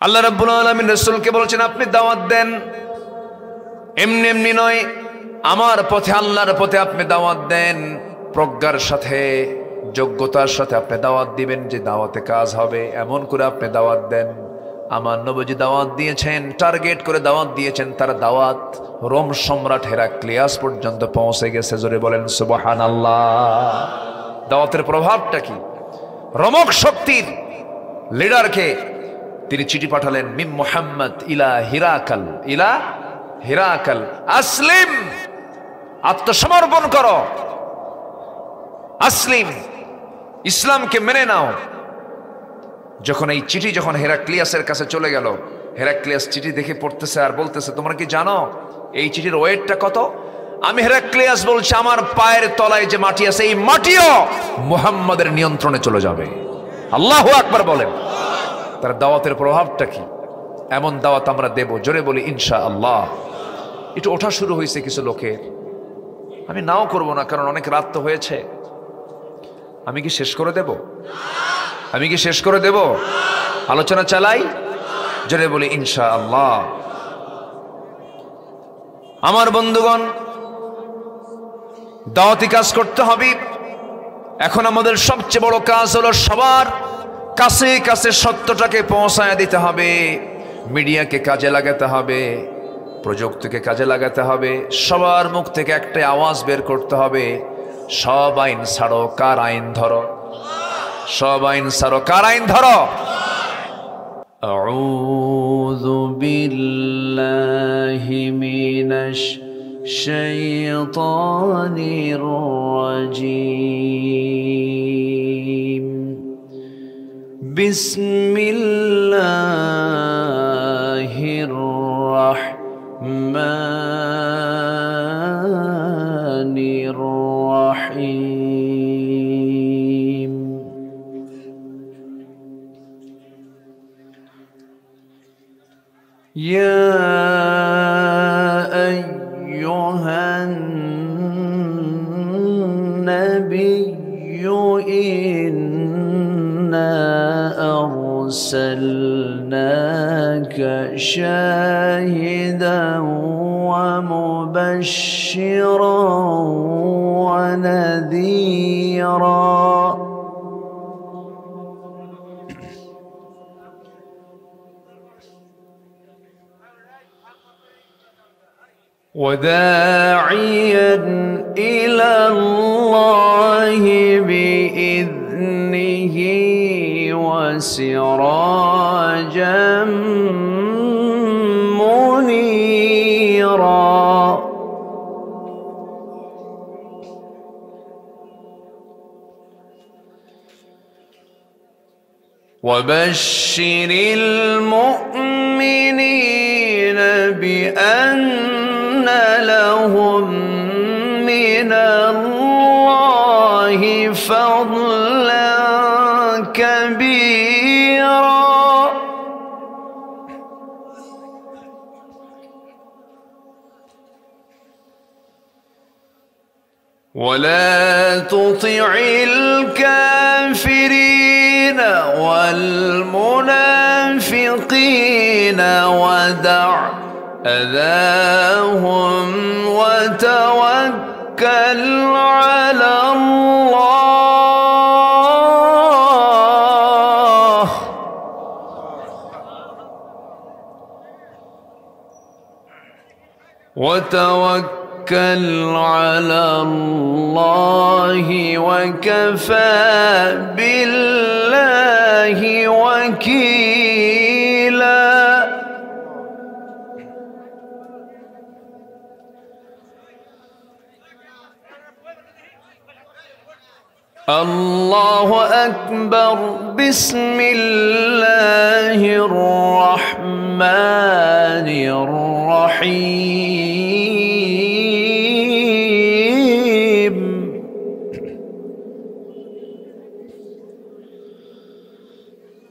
আল্লাহ রাব্বুল আলামিন রাসূলকে বলছেন আপনি দাওয়াত দেন, এমনি এমনি নয়, আমার পথে, আল্লাহর পথে আপনি দাওয়াত দেন, প্রজ্ঞার সাথে, যোগ্যতার সাথে আপনি দাওয়াত দিবেন, যে দাওয়াতে কাজ হবে এমন করে আপনি দাওয়াত দেন। আমার নবীজি দাওয়াত দিয়েছেন, টার্গেট করে দাওয়াত দিয়েছেন, তার দাওয়াত রোম সম্রাট হেরাক্লিয়াস পর্যন্ত পৌঁছে গেছে। জোরে বলেন সুবহানাল্লাহ। দাওয়াতের প্রভাবটা কি? রোমক শক্তির লিডারকে তিনি চিঠি পাঠালেন, মিম মুহাম্মদ ইলা হিরাকাল, ইলা হিরাকাল আসলিম, আত্মসমর্পণ করো, আসলিম, ইসলামকে মেনে নাও। যখন এই চিঠি যখন হেরাক্লিয়াসের কাছে চলে গেল, হেরাক্লিয়াস চিঠি দেখে পড়তেছে আর বলতেছে, তোমরা কি জানো এই চিঠির ওয়েটটা কত? আমি হেরাক্লিয়াস বলছি, আমার পায়ের তলায় যে মাটি আছে এই মাটিও মুহাম্মাদের নিয়ন্ত্রণে চলে যাবে। আল্লাহু আকবার বলেন। তার দাওয়াতের প্রভাবটা কি? এমন দাওয়াত আমরা দেব, জোরে বলি ইনশাআল্লাহ। একটু ওঠা শুরু হয়েছে কিছু লোকের, আমি নাও করব না, কারণ অনেক রাত তো হয়েছে। আমি কি শেষ করে দেব? আমি কি শেষ করে দেব? আলোচনা চালাই, জোরে বলি ইনশাআল্লাহ। আমার বন্ধুগণ, দাওয়াতি কাজ করতে হবে। এখন আমাদের সবচেয়ে বড় কাজ হলো সবার কাছে কাছে সত্যটাকে পৌঁছায় দিতে হবে। মিডিয়াকে কাজে লাগাতে হবে, প্রযুক্তিকে কাজে লাগাতে হবে, সবার মুখ থেকে একটা আওয়াজ বের করতে হবে, সব আইন ছাড়ো, কার আইন ধরো, সব আইন ছাড়ো, কার আইন ধরো। আউযু বিল্লাহি মিনাশ শাইতানির রাজীম। বিসমিল্লাহির রাহমানির রাহিম। ইয়া আইয়ুহান নাবিয়্যু ইন্না আরসালনাকা শাহিদান ওয়া মুবাশশিরান ওয়া নাযীরা। وداعيا إلى الله بإذنه وسراجا منيرا. وبشر المؤمنين بأن لهم من الله فضلا كبيرا. ولا تطع الكافرين والمنافقين ودع أذاهم وتوكل على الله. وتوكل على الله وكفى بالله وكيلا. الله أكبر. بسم الله الرحمن الرحيم.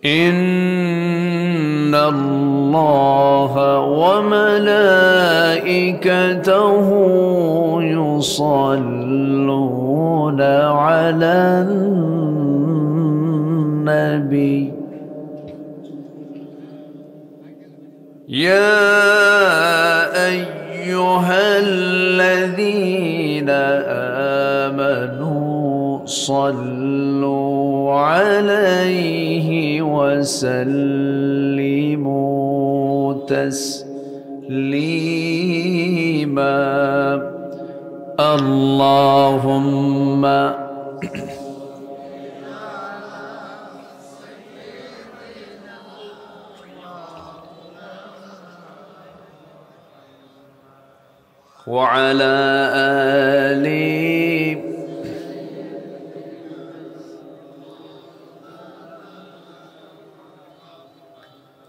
إن الله وملائكته يصلون على النبي يا أيها الذين آمنوا صلوا عليه وسلموا تسليما اللهم وعلى آله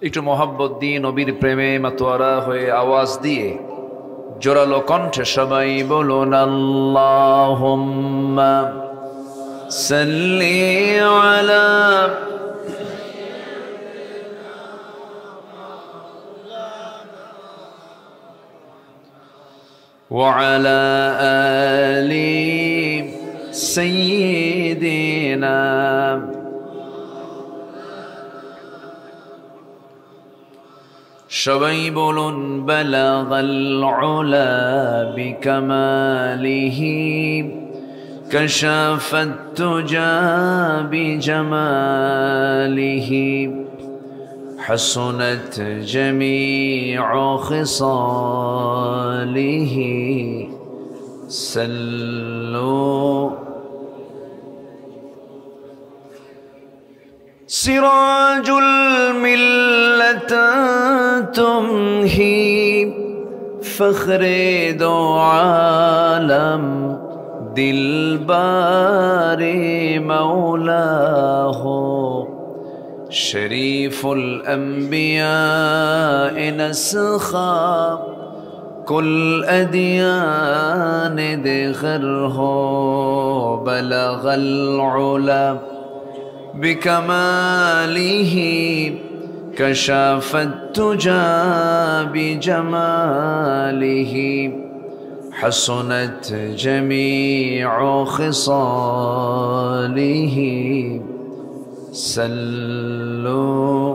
একটু মোহাব্বত দিয়ে নবীর প্রেমে মাতোয়ারা হয়ে আওয়াজ দিয়ে জোরালো কণ্ঠে সবাই বলুন আল্লাহুম্মা সাল্লি আলা وعلى آل سيدنا সবাই বলুন বালাগাল উলা বিকামালিহি কাশাফাত তুজা বিজামালিহি حسنت جميع خصاله صلوا سراج الملة تمهي فخر دو عالم دلبار مولاه شريف الأنبياء نسخا كل أديان دخره بلغ العلا بكماله كشف التجا بجماله حسنت جميع خصاله صلوا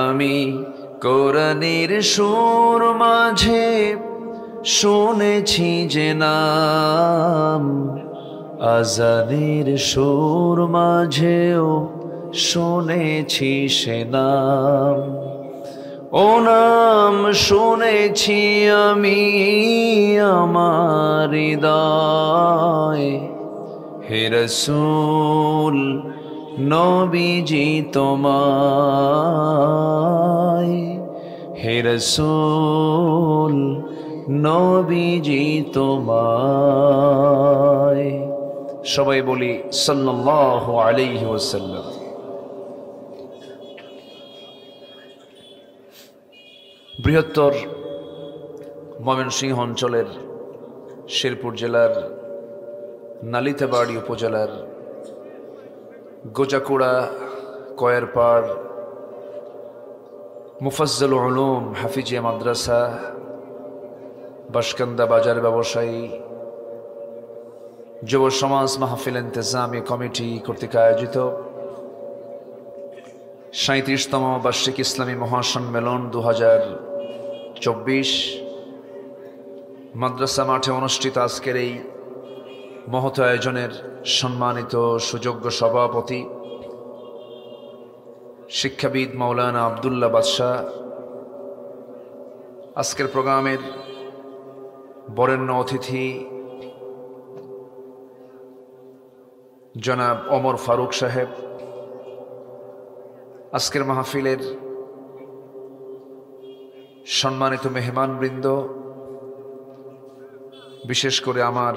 আমি কোরআনের সুর মাঝে শুনেছি যে নাম আজানের সুর মাঝেও শুনেছি সে নাম ও নাম শুনেছি আমি আমার হৃদয় হে রাসূল নবীজি তোমায় হে রাসূল নবীজি তোমায় সবাই বলি সাল্লাল্লাহু আলাইহি ওয়াসাল্লাম। বৃহত্তর ময়মনসিংহ অঞ্চলের শেরপুর জেলার নালিতাবাড়ি উপজেলার গোজাকুড়া কয়েরপাড় মুফাজ্জল উলুম হাফিজিয়া মাদ্রাসা বাসকান্দা বাজার ব্যবসায়ী যুব সমাজ মাহফিল ইন্তেজামি কমিটি কর্তৃক আয়োজিত ৩৭তম বার্ষিক ইসলামী মহাসম্মেলন ২০২৪ মাদ্রাসা মাঠে অনুষ্ঠিত আজকের এই মহৎ আয়োজনের সম্মানিত সুযোগ্য সভাপতি শিক্ষাবিদ মাওলানা আব্দুল্লাহ বাদশাহ, আজকের প্রোগ্রামের বরেণ্য অতিথি জনাব ওমর ফারুক সাহেব, আজকের মাহফিলের সম্মানিত মেহমানবৃন্দ, বিশেষ করে আমার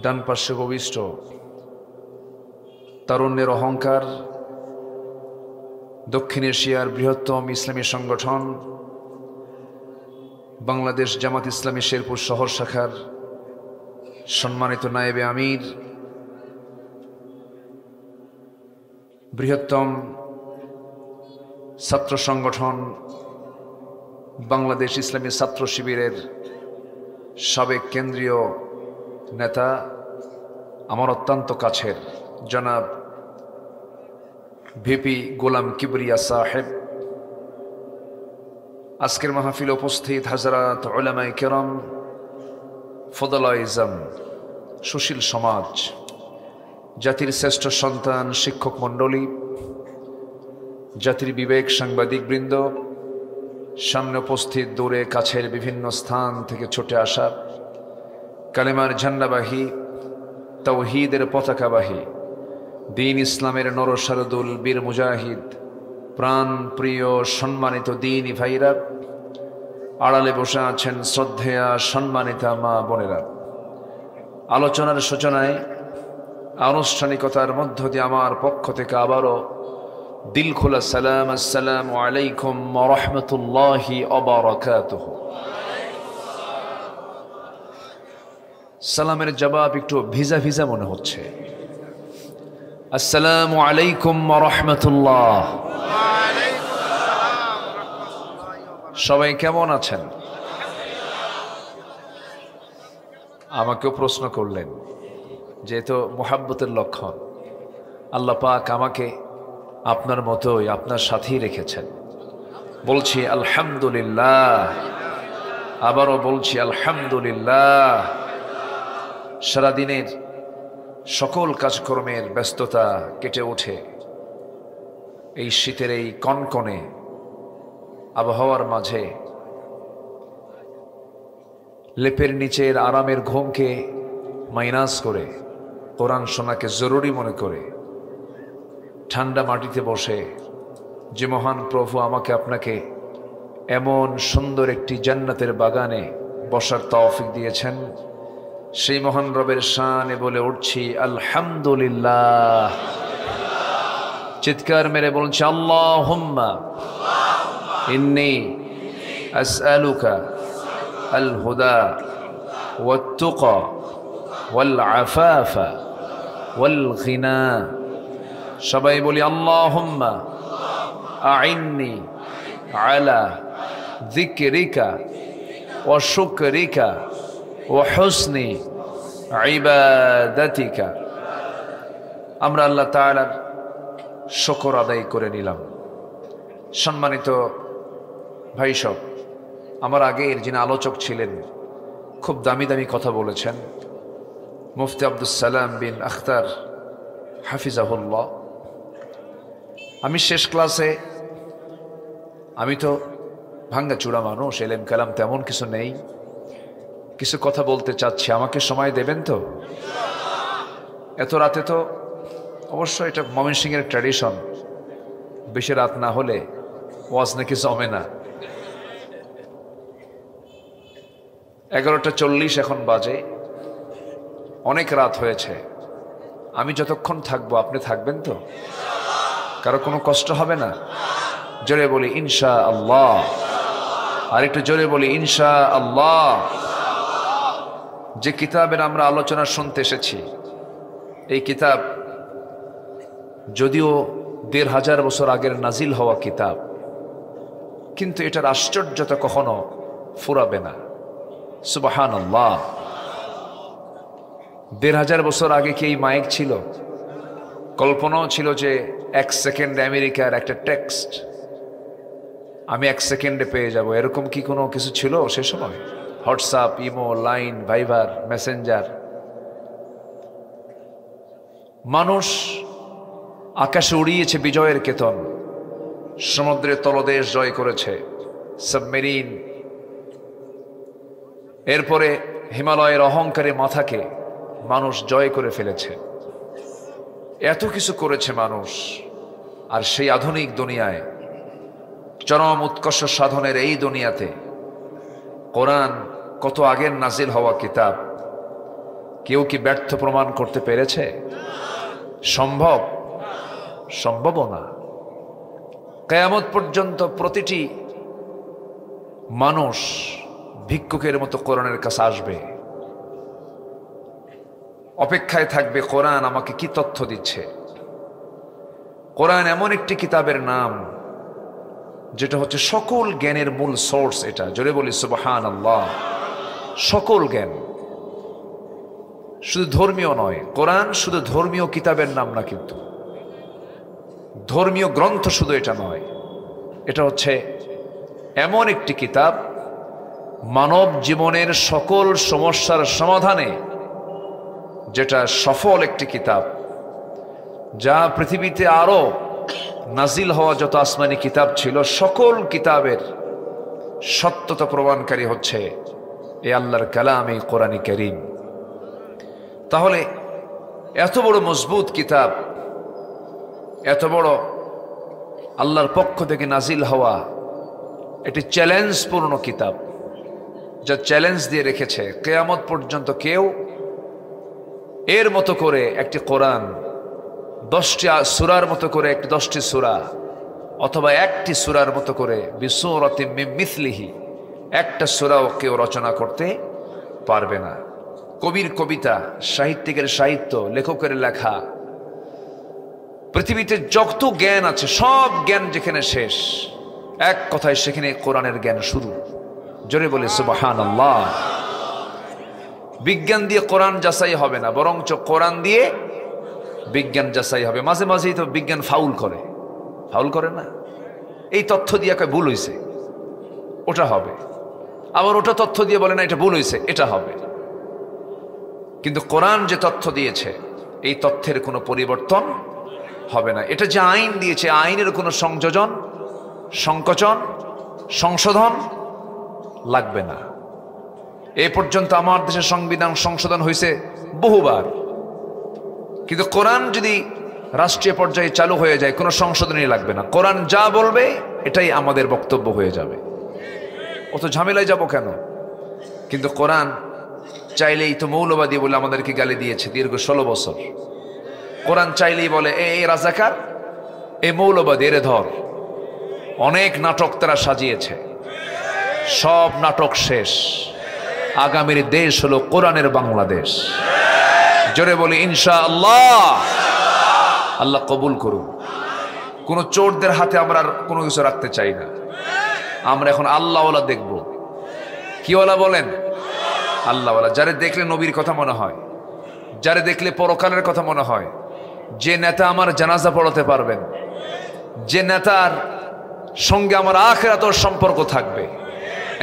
ডান পার্শ্বে উপবিষ্ট তারুণ্যের অহংকার দক্ষিণ এশিয়ার বৃহত্তম ইসলামী সংগঠন বাংলাদেশ জামাত ইসলামী শেরপুর শহর শাখার সম্মানিত নায়েবে আমির, বৃহত্তম ছাত্র সংগঠন বাংলাদেশ ইসলামী ছাত্র শিবিরের সাবেক কেন্দ্রীয় নেতা, আমার অত্যন্ত কাছের জনাব ভিপি গোলাম কিবরিয়া সাহেব, আজকের মাহফিলে উপস্থিত হাজরাত উলামায়ে কেরাম, ফদলায়ে ইজম, সুশীল সমাজ, জাতির শ্রেষ্ঠ সন্তান শিক্ষক মণ্ডলী, জাতির বিবেক সাংবাদিকবৃন্দ, সামনে উপস্থিত দূরে কাছের বিভিন্ন স্থান থেকে ছুটে আসা কালেমার ঝান্ডাবাহী, তাওহীদের পতাকাবাহী, দ্বীন ইসলামের নরসারদুল বীর মুজাহিদ, প্রাণ প্রিয় সম্মানিত দ্বীনী ভাইরা, আড়ালে বসে আছেন শ্রদ্ধেয়া সম্মানিতা মা বোনেরা, আলোচনার সূচনায় আনুষ্ঠানিকতার মধ্য দিয়ে আমার পক্ষ থেকে আবারও দিল খোলা সালাম, আসসালামু আলাইকুম ওয়া রাহমাতুল্লাহি ওয়া বারাকাতুহু। সালামের জবাব একটু ভিজা ভিজা মনে হচ্ছে। আসসালামু আলাইকুম ওয়া রাহমাতুল্লাহ। সবাই কেমন আছেন? আমাকেও প্রশ্ন করলেন, যেহেতু মোহাব্বতের লক্ষণ, আল্লাহ পাক আমাকে আপনার মতোই আপনার সাথেই রেখেছেন। বলছি আলহামদুলিল্লাহ, আবারও বলছি আলহামদুলিল্লাহ। সারাদিনের সকল কাজকর্মের ব্যস্ততা কেটে ওঠে এই শীতের এই কনকনে আবহাওয়ার মাঝে লেপের নিচের আরামের ঘুমকে মাইনাস করে কোরআন শোনাকে জরুরি মনে করে ঠান্ডা মাটিতে বসে যে মহান প্রভু আমাকে আপনাকে এমন সুন্দর একটি জান্নাতের বাগানে বসার তৌফিক দিয়েছেন, সেই মহান রবের শানে বলে উঠছি আলহামদুলিল্লাহ। চিৎকার মেরে বলছি আল্লাহুম্মা ইন্নী আসআলুকা আল হুদা ওয়াত তুকা ওয়াল আফাফা ওয়াল গিনা। সবাই বলি আল্লাহুম্মা আইন্নি আলা যিকরিকা ওয়া শুকরিকা ওয়া হুসনি ইবাদাতিকা। আমরা আল্লাহ তাআলার শুকর আদায় করে নিলাম। সম্মানিত ভাই সব, আমার আগের যিনি আলোচক ছিলেন খুব দামি দামি কথা বলেছেন, মুফতি আব্দুস সালাম বিন আখতার হাফিজাহুল্লাহ। আমি শেষ ক্লাসে, আমি তো ভাঙ্গা চূড়া মানুষ, এলেম কালাম তেমন কিছু নেই, কিছু কথা বলতে চাচ্ছি, আমাকে সময় দেবেন তো? এত রাতে তো অবশ্য এটা ময়মনসিংহের ট্র্যাডিশন, বেশি রাত না হলে ওয়াজ নাকি জমে না। 11:40 এখন বাজে, অনেক রাত হয়েছে। আমি যতক্ষণ থাকবো আপনি থাকবেন তো? কারো কোনো কষ্ট হবে না? জোরে বলি ইনশা আল্লাহ। আর একটু জোরে বলি ইনশা আল্লাহ। যে কিতাবের আমরা আলোচনা শুনতে এসেছি, এই কিতাব যদিও 1500 বছর আগের নাজিল হওয়া কিতাব, কিন্তু এটার আশ্চর্যতা কখনো ফুরাবে না। সুবহানাল্লাহ। 1500 বছর আগে কি এই মাইক ছিল? কল্পনাও ছিল যে 1 সেকেন্ডে আমেরিকার একটা টেক্সট আমি 1 সেকেন্ডে পেয়ে যাব, এরকম কি কোনো কিছু ছিল সে সময়? WhatsApp, imo, Line, Viber, Messenger. মানুষ আকাশে উড়িয়েছে বিজয়ের কেতন, সমুদ্রের তলদেশ জয় করেছে, সাবমেরিন, এরপরে হিমালয়ের অহংকারে মাথাকে মানুষ জয় করে ফেলেছে। এত কিছু করেছে মানুষ। আর সেই আধুনিক দুনিয়ায়, চরম উৎকর্ষ সাধনের এই দুনিয়াতে কোরআন কত আগের নাজিল হওয়া কিতাব, কেউ কি ব্যর্থ প্রমাণ করতে পেরেছে? সম্ভব? সম্ভব না। কিয়ামত পর্যন্ত প্রতিটি মানুষ ভিক্ষুকের মতো কোরআনের কাছে আসবে, অপেক্ষায় থাকবে কোরআন আমাকে কি তথ্য দিচ্ছে। কোরআন এমন একটি কিতাবের নাম যেটা হচ্ছে সকল জ্ঞানের মূল সোর্স। এটা জোরে বলি সুবহানাল্লাহ। সকল জ্ঞান, শুধু ধর্মীয় নয়। কোরআন শুধু ধর্মীয় কিতাবের নাম না, কিন্তু ধর্মীয় গ্রন্থ শুধু এটা নয়, এটা হচ্ছে এমন একটি কিতাব মানব জীবনের সকল সমস্যার সমাধানে যেটা সফল একটি কিতাব, যা পৃথিবীতে আরো নাজিল হওয়া যত আসমানি কিতাব ছিল সকল কিতাবের সত্যতা প্রমাণকারী হচ্ছে এই আল্লাহর কালাম, এই কোরআনে কারীম। তাহলে এত বড় মজবুত কিতাব, এত বড় আল্লাহর পক্ষ থেকে নাজিল হওয়া এটি চ্যালেঞ্জপূর্ণ কিতাব, যা চ্যালেঞ্জ দিয়ে রেখেছে কিয়ামত পর্যন্ত কেউ এর মতো করে একটি কোরআন 10টি সূরার মতো করে, একটি 10টি সূরা অথবা একটি সূরার মতো করে বিসূরাতিন মিন মিসলিহি একটা সূরাও কেউ রচনা করতে পারবে না। কবির কবিতা, সাহিত্যিকের সাহিত্য, লেখকের লেখা, পৃথিবীতে যত জ্ঞান আছে সব জ্ঞান যেখানে শেষ, এক কথায় সেখানে কোরআনের জ্ঞান শুরু। জোরে বলে সুবহানাল্লাহ। বিজ্ঞান দিয়ে কোরআন যাচাই হবে না, বরঞ্চ কোরআন দিয়ে বিজ্ঞান যাচাই হবে। মাঝে মাঝেই তো বিজ্ঞান ফাউল করে না, এই তথ্য দিয়ে কয় ভুল হয়েছে, ওটা হবে, আবার ওটা তথ্য দিয়ে বলে না এটা ভুল হয়েছে, এটা হবে। কিন্তু কোরআন যে তথ্য দিয়েছে এই তথ্যের কোনো পরিবর্তন হবে না। এটা যে আইন দিয়েছে, আইনের কোনো সংযোজন, সংকোচন, সংশোধন লাগবে না। এ পর্যন্ত আমার দেশের সংবিধান সংশোধন হয়েছে বহুবার, কিন্তু কোরআন যদি রাষ্ট্রীয় পর্যায়ে চালু হয়ে যায় কোনো সংশোধনই লাগবে না। কোরআন যা বলবে এটাই আমাদের বক্তব্য হয়ে যাবে, অত ঝামেলায় যাব কেন? কিন্তু কোরআন চাইলেই তো মৌলবাদী বলে আমাদেরকে গালি দিয়েছে দীর্ঘ 16 বছর। কোরআন চাইলেই বলে এই রাজাকার, এ মৌলবাদী, এরে ধর। অনেক নাটক তারা সাজিয়েছে, সব নাটক শেষ। আগামীর দেশ হলো কোরআনের বাংলাদেশ। জোরে বলি ইনশাআল্লাহ। আল্লাহ কবুল করুন। কোন চোরদের হাতে আমরা আর কোনো কিছু রাখতে চাই না। আমরা এখন আল্লাহওয়ালা দেখব। কিওয়ালা বলেন? আল্লাহওয়ালা। যারে দেখলে নবীর কথা মনে হয়, যারে দেখলে পরকালের কথা মনে হয়, যে নেতা আমার জানাজা পড়াতে পারবেন, যে নেতার সঙ্গে আমার আখিরাতের সম্পর্ক থাকবে,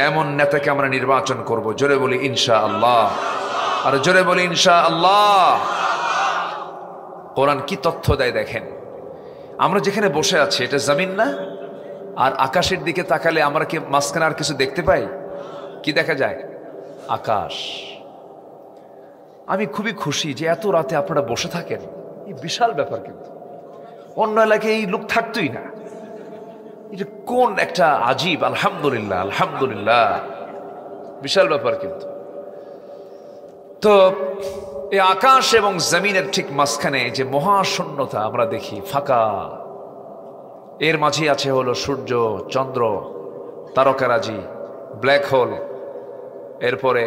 এমন নেতাকে আমরা নির্বাচন করব। জোরে বলি ইনশাআল্লাহ। আর জোরে বলি ইনশাআল্লাহ। কোরআন কি তথ্য দেয় দেখেন। আমরা যেখানে বসে আছি এটা জমিন না? আর আকাশের দিকে তাকালে আমরা কি মাঝখানে আর কিছু দেখতে পাই? কি দেখা যায়? আকাশ। আমি খুবই খুশি যে এত রাতে আপনারা বসে থাকেন, এই বিশাল ব্যাপার। কিন্তু অন্য এলাকায় এই লোক থাকতোই না। এটা কোন একটা আজীব। আলহামদুলিল্লাহ, আলহামদুলিল্লাহ, বিশাল ব্যাপার। কিন্তু তো এই আকাশ এবং জমিনের ঠিক মাঝখানে যে মহাশূন্যতা আমরা দেখি, ফাঁকা, এর মাঝে আছে হলো সূর্য, চন্দ্র, তারকারাজি, ব্ল্যাক হোল, এরপরে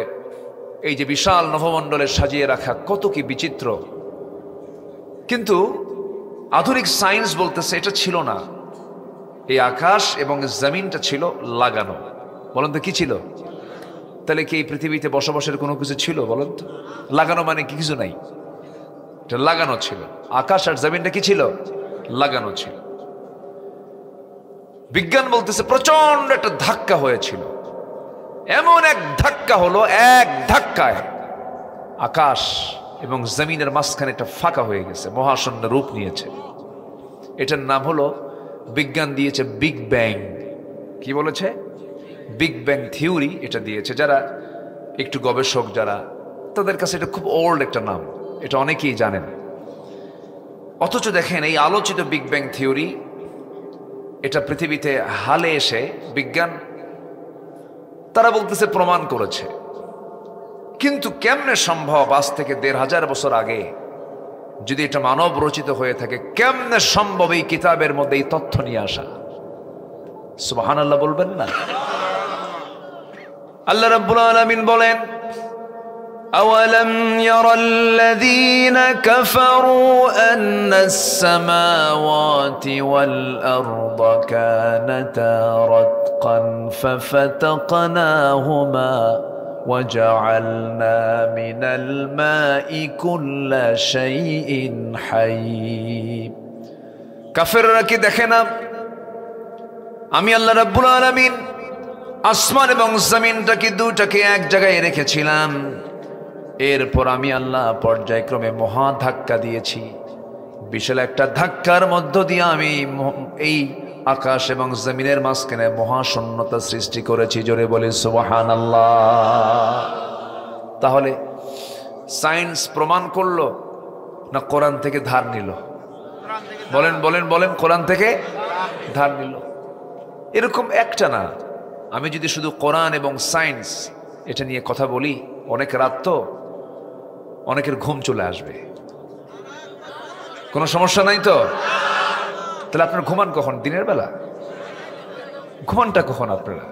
এই যে বিশাল নভমণ্ডলে সাজিয়ে রাখা কত কি বিচিত্র। কিন্তু আধুনিক সায়েন্স বলতেছে এটা ছিল না। এই আকাশ এবং জমিনটা ছিল লাগানো। বলেন তো কি ছিল? তাহলে কি এই পৃথিবীতে বসবাসের কোনো কিছু ছিল? বলেন তো। লাগানো মানে কি? কিছু নাই, এটা লাগানো ছিল। আকাশ আর জমিনটা কি ছিল? লাগানো ছিল। বিজ্ঞান বলতেছে প্রচন্ড একটা ধাক্কা হয়েছিল। এমন এক ধাক্কা হলো, এক ধাক্কায় আকাশ এবং জমিনের মাঝখানে একটা ফাঁকা হয়ে গেছে, মহাশূন্য রূপ নিয়েছে। এটার নাম হলো, বিজ্ঞান দিয়েছে বিগ ব্যাং। কি বলেছে? বিগ ব্যাং থিওরি এটা দিয়েছে। যারা একটু গবেষক, যারা, তাদের কাছে এটা খুব ওল্ড একটা নাম, এটা অনেকেই জানেন। অথচ দেখেন এই আলোচিত বিগ ব্যাং থিওরি, এটা পৃথিবীতে হালে এসে বিজ্ঞান তারা বলতেছে প্রমাণ করেছে। কিন্তু কেমনে সম্ভব আজ থেকে 1500 বছর আগে যদি এটা মানব রচিত হয়ে থাকে, কেমনে সম্ভব এই কিতাবের মধ্যে এই তথ্য নিয়ে আসা? সুবহানাল্লাহ বলবেন না? আল্লাহ রাব্বুল আলামিন বলেন, আওয়ালাম ইয়ারাল্লাযীনা কাফারু আন্নাস সামাওয়াতি ওয়াল আরদা কানাতা রাতকান ফাফাতাকনাহুমা وجعلنا من الماء كل شيء حي কাফেররা কি দেখে না আমি আল্লাহ রাব্বুল আলামিন আসমান এবং জমিনটাকে দুটাকে এক জায়গায় রেখেছিলাম, এরপর আমি আল্লাহ পর্যায়ক্রমে মহা ধাক্কা দিয়েছি। বিশাল একটা ধাক্কার মধ্য দিয়ে আমি এই আকাশ এবং জমিনের মাঝখানে মহাশূন্যতা সৃষ্টি করেছি। জোরে বলি সুবহানাল্লাহ। তাহলে সায়েন্স প্রমাণ করলো না কোরআন থেকে ধার নিল? বলেন বলেন বলেন, কোরআন থেকে ধার নিল। এরকম একটা না, আমি যদি শুধু কোরআন এবং সায়েন্স এটা নিয়ে কথা বলি, অনেক রাত তো অনেকের ঘুম চলে আসবে। কোনো সমস্যা নাই তো? তাহলে আপনার ঘুমান কখন? দিনের বেলা? ঘুমানটা কখন আপনারা?